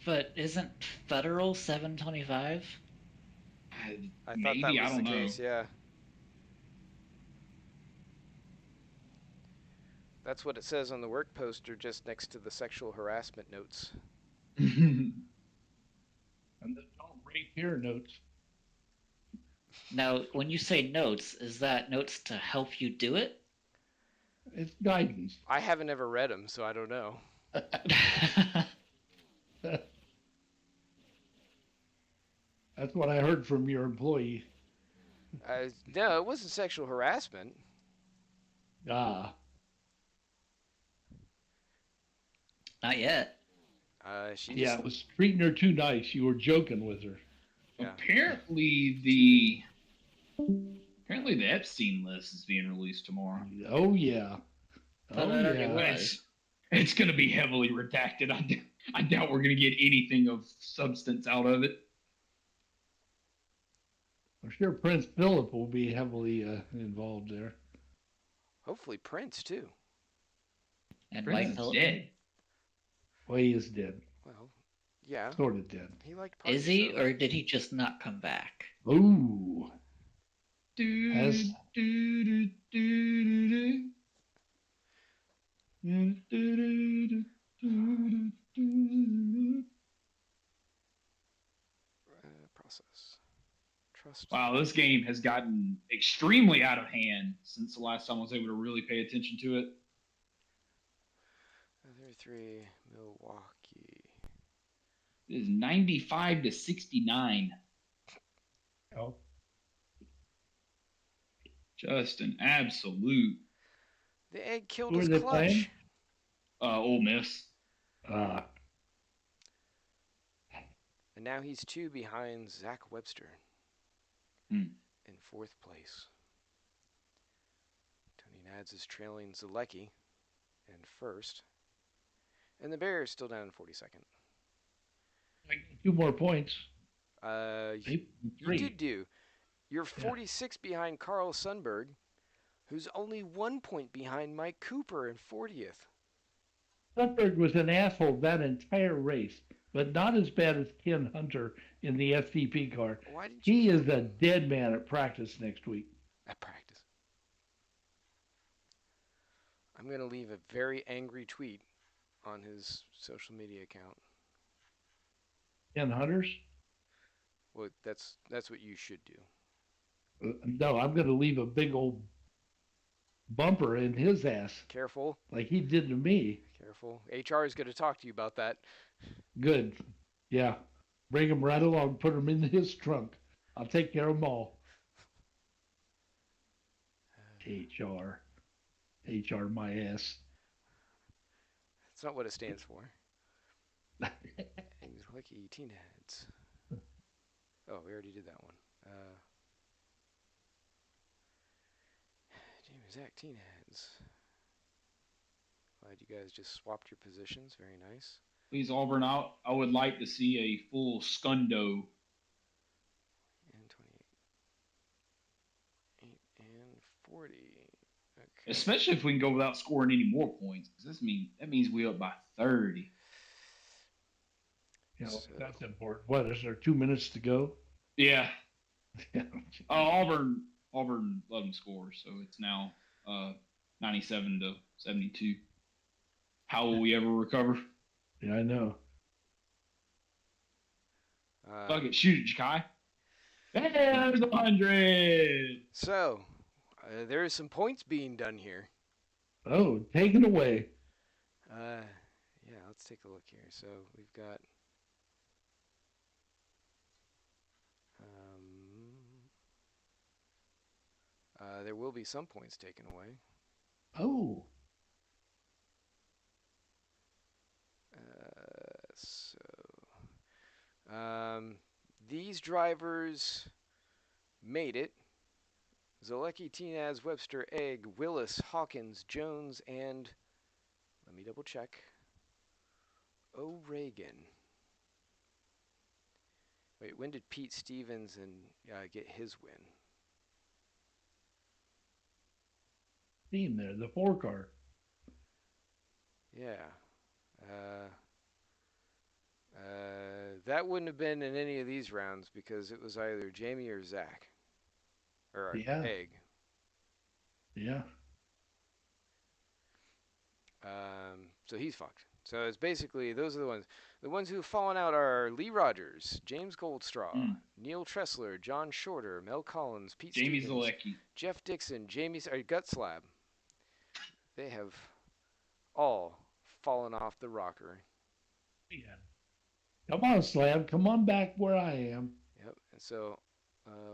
But isn't federal 725? I thought that Maybe, I was the don't know. case, yeah. That's what it says on the work poster just next to the sexual harassment notes. And the don't rape here notes. Now, when you say notes, is that notes to help you do it? It's guidance. I haven't ever read them, so I don't know. That's what I heard from your employee. No, it wasn't sexual harassment. Ah, Not yet. She yeah, just it was treating her too nice. You were joking with her. Yeah. Apparently the Epstein list is being released tomorrow. Oh yeah. Thought Oh that already yeah. was. It's going to be heavily redacted. I doubt we're going to get anything of substance out of it. I'm sure Prince Philip will be heavily involved there. hopefully Prince too. And Prince Mike is Phillip. dead. Well, he is dead. Well, yeah, Sort of dead. he liked parties. Is he, so- or did he just not come back? Ooh. As- process? Trust. Wow, this game has gotten extremely out of hand since the last time I was able to really pay attention to it. 33 Milwaukee. It is 95 to 69. Oh, Just an absolute The egg killed Who are his they clutch. playing? Ole Miss. ah. And now he's 2 behind Zach Webster Hmm. in 4th place. Tony Tnadz is trailing Zalecki in 1st. And the Bears still down in 42nd. 2 more points. You 3. did do. You're 46 behind Carl Sundberg, who's only 1 point behind Mike Cooper in 40th. Sundberg was an asshole that entire race, but not as bad as Ken Hunter in the FTP car. Why did you He is a dead man at practice next week. at practice? I'm going to leave a very angry tweet on his social media account. Ken Hunter's? Well, that's what you should do. No, I'm going to leave a big old bumper in his ass Careful, like he did to me. careful. HR is going to talk to you about that. Good. Yeah. Bring him right along. Put him in his trunk. I'll take care of them all. HR. HR my ass. That's not what it stands for. And lucky Tnadz. Oh, we already did that one. James Zach Tnadz. Glad you guys just swapped your positions. Very nice. Please, Auburn, I would like to see a full scundo. And 28. 8 and 40. Okay. Especially if we can go without scoring any more points. Because that means we up by 30. You know, So- that's important. What, is there 2 minutes to go? Yeah. Auburn let them score, so it's now 97 to 72. How will we ever recover? Yeah, I know. Fuck it, shoot it, Jakai. There's 100. So, there is some points being done here. Oh, take it away. Yeah, let's take a look here. So we've got there will be some points taken away. Oh, Um, these drivers made it. Zalecki, Tnadz, Webster, Egg, Willis, Hawkins, Jones, and let me double check. O'Regan. Wait, when did Pete Stevens and get his win? Team there, the 4 car. Yeah. That wouldn't have been in any of these rounds because it was either Jamie or Zach. Or Yeah, Egg. yeah. So he's fucked. So it's basically those are the ones. The ones who've fallen out are Lee Rogers, James Goldstraw, Neil Tressler, John Shorter, Mel Collins, Pete Jamie Stevens, Zalecki. Jeff Dixon, Jamie Gutslab. They have all fallen off the rocker. Yeah. Come on, Slab. Come on back where I am. Yep. And so,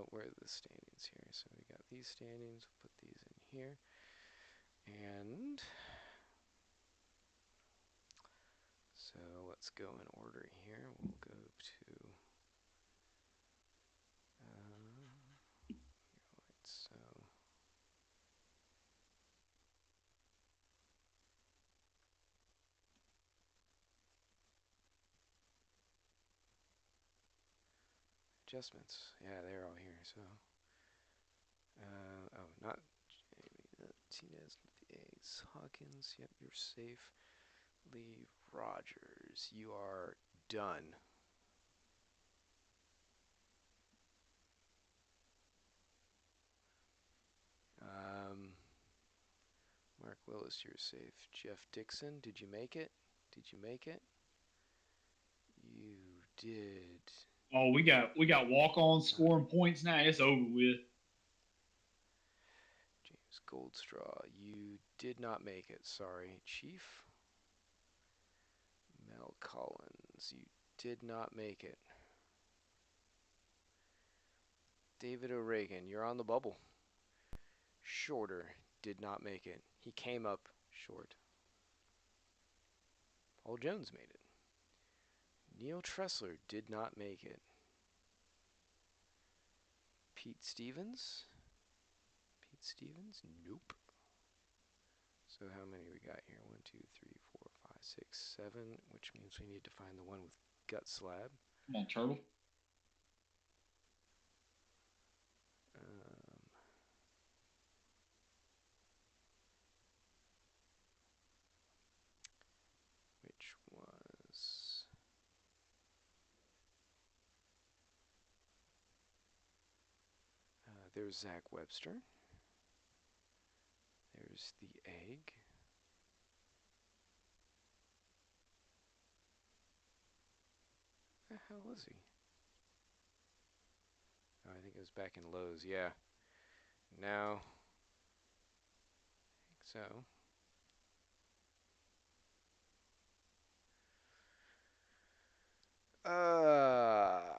where are the standings here? So we got these standings. We'll put these in here. And so let's go in order here. We'll go to. So adjustments. Yeah, they're all here. So, oh, not Jamie, Tnadz, the Eggs, Hawkins. Yep, you're safe. Lee Rogers, you are done. Um, Mark Willis, you're safe. Jeff Dixon, did you make it? Did you make it? You did. Oh, we got walk-on scoring points now. It's over with. James Goldstraw, you did not make it. Sorry, Chief. Mel Collins, you did not make it. David O'Regan, you're on the bubble. Shorter did not make it. He came up short. Paul Jones made it. Neil Tressler did not make it. Pete Stevens? Pete Stevens? Nope. So how many we got here? 1, 2, 3, 4, 5, 6, 7, which means we need to find the one with gut slab. Come on, Turtle. Which was there's Zach Webster. There's the egg. The hell is he? Oh, I think it was back in Lowe's. Yeah. Now, I think so. Uh,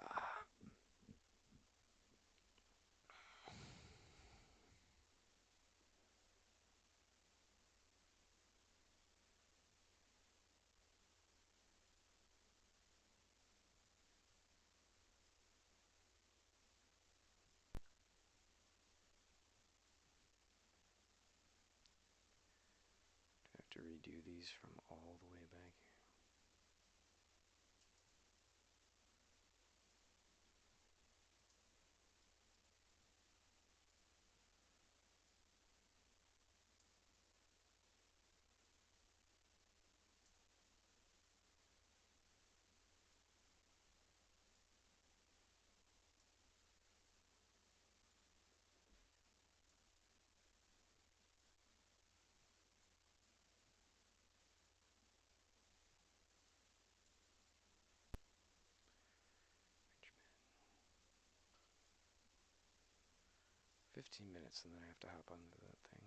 have to redo these from all the way back here. Richmond. 15 minutes and then I have to hop onto that thing.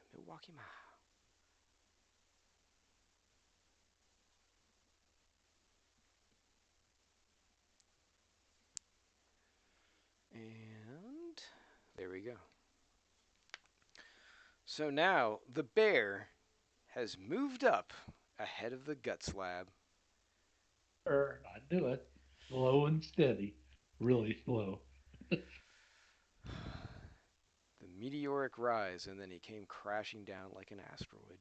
The Milwaukee Mile. And there we go. So now the bear has moved up ahead of the gut slab I do it slow and steady, really slow. The meteoric rise, and then he came crashing down like an asteroid.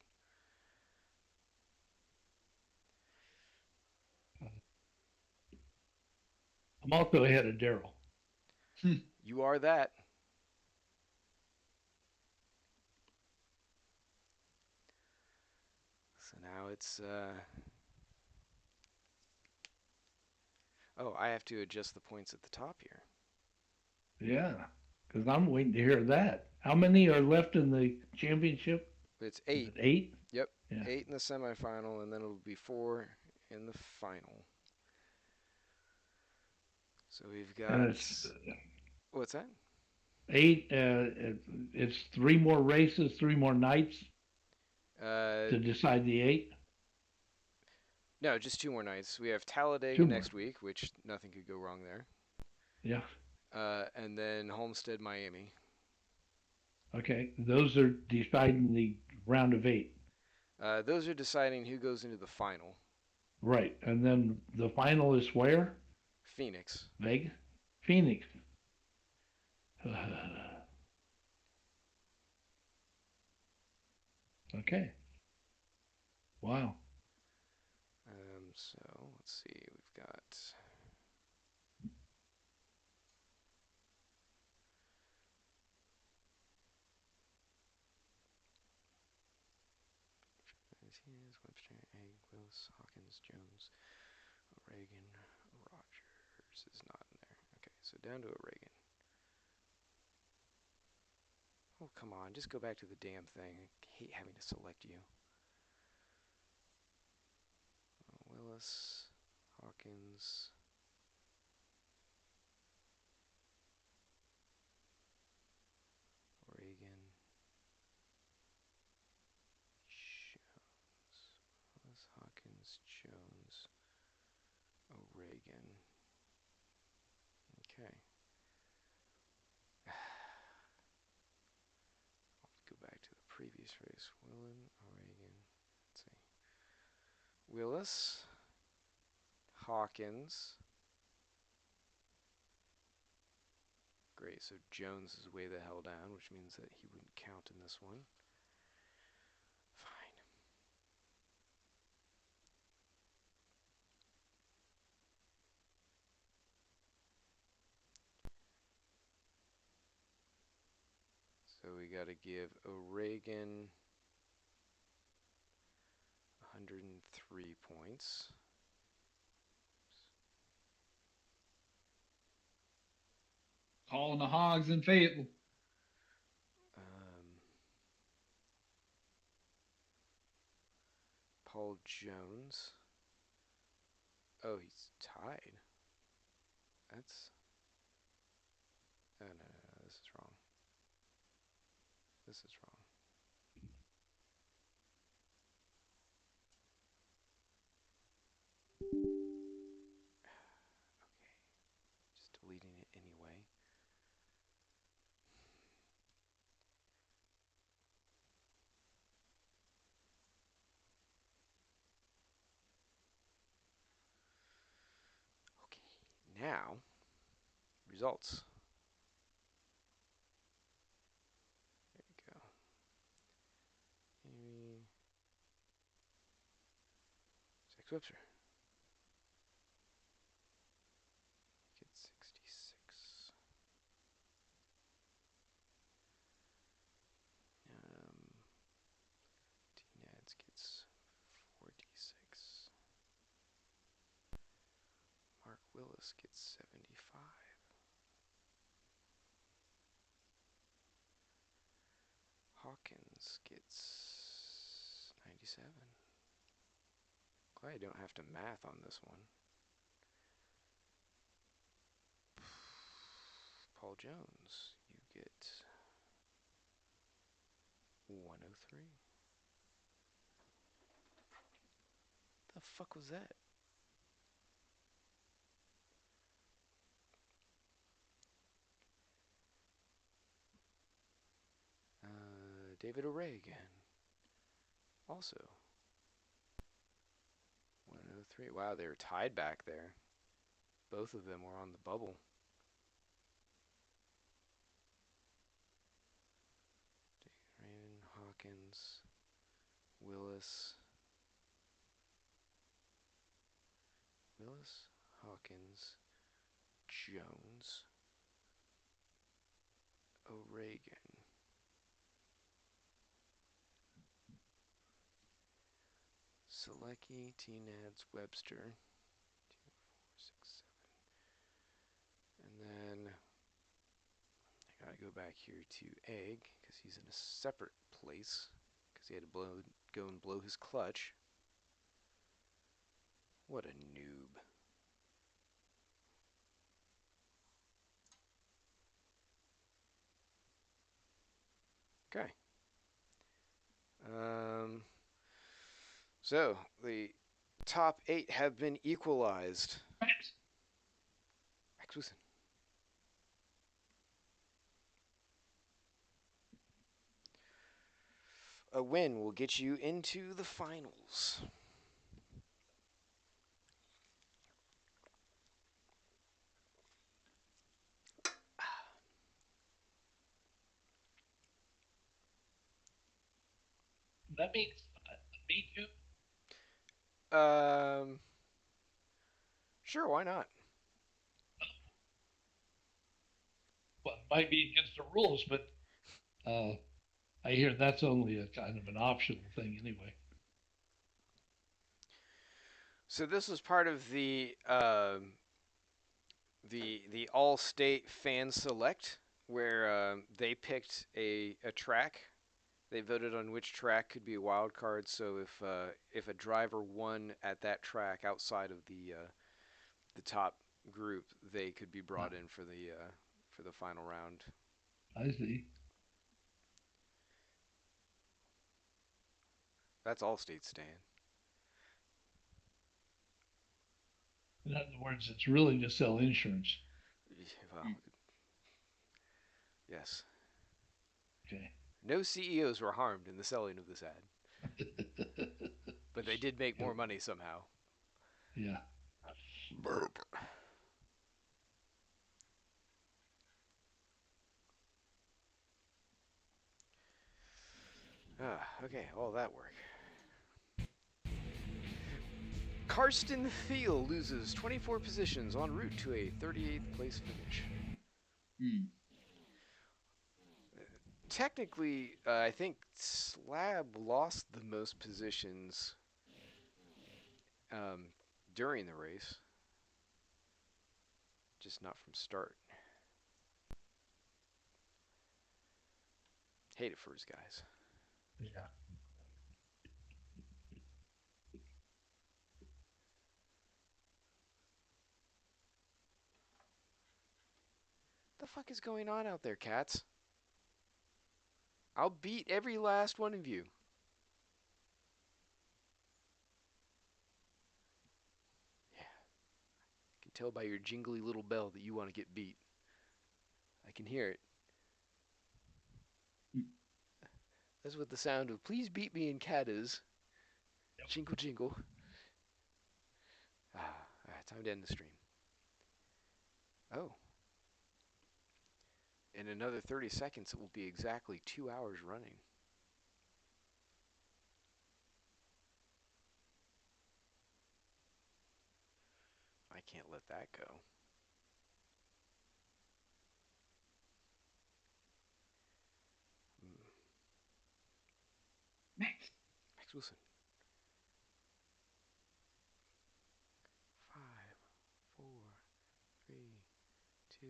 I'm also ahead of Daryl. You are that. So now it's oh, I have to adjust the points at the top here. Yeah, because I'm waiting to hear that. How many are left in the championship? It's Is 8. it 8? Yep, Yeah. 8 in the semifinal, and then it'll be 4 in the final. So we've And got it's what's that? 8. It's 3 more races, 3 more nights Uh, to decide the 8. no, just 2 more nights. We have Talladega 2 more. next week, which nothing could go wrong there. Yeah. And then Homestead, Miami. Okay. Those are deciding the round of 8. Those are deciding who goes into the final. Right. And then the final is where? Phoenix. Vegas? Phoenix. Okay. Wow. So let's see. We've got Martinez, Webster, Egg, Willis, Hawkins, Jones, Reagan, Rogers is not in there. Okay, so down to a Reagan. Oh, come on. Just go back to the damn thing. I hate having to select you. Willis, Hawkins, Reagan, Jones. Willis, Hawkins, Jones, O'Regan. Okay. I'll go back to the previous race. O'Regan. Let's see. Willis, Hawkins. Great, so Jones is way the hell down, which means that he wouldn't count in this one. Fine. So we got to give O'Regan 103 points. Calling the Hogs in Fayetteville. Paul Jones. Oh, he's tied. That's. Oh, no, no, no, this is wrong. This is wrong. Okay, just deleting it anyway. Okay, now, results. There you go. Amy. Zach Webster. Gets 66. Tnadz gets 46. Mark Willis gets 75. Hawkins gets 97. Glad I don't have to math on this one. Paul Jones, you get 103. The fuck was that? David O'Regan, also 103. 3. Wow, they were tied back there. Both of them were on the bubble. Raven, Hawkins, Willis, Hawkins, Jones, O'Regan. Selecki, Tnadz, Webster. 2, 4, 6, 7. And then I gotta go back here to Egg because he's in a separate place because he had to go and blow his clutch. What a noob. Okay. So the top 8 have been equalized. Max Wilson. A win will get you into the finals. That means beat you. Sure, why not? Well, it might be against the rules, but I hear that's only a kind of an optional thing anyway. So this was part of the all-state fan select, where they picked a track. They voted on which track could be a wild card. So if a driver won at that track outside of the top group, they could be brought in for the final round. I see. That's all-state, Stan. In other words, it's really to sell insurance. Well, yes. Okay. No CEOs were harmed in the selling of this ad, but they did make more money somehow. Yeah. Burp. Okay, all that work. Karsten Thiel loses 24 positions en route to a 38th place finish. Technically, I think Slab lost the most positions during the race, just not from start. Hate it for his guys. Yeah. The fuck is going on out there, cats? I'll beat every last one of you. Yeah. I can tell by your jingly little bell that you want to get beat. I can hear it. That's what the sound of "please beat me" in cat is. Yep. Jingle jingle. Alright, time to end the stream. Oh. In another 30 seconds, it will be exactly 2 hours running. I can't let that go. Max Wilson. 5, 4, 3, 2,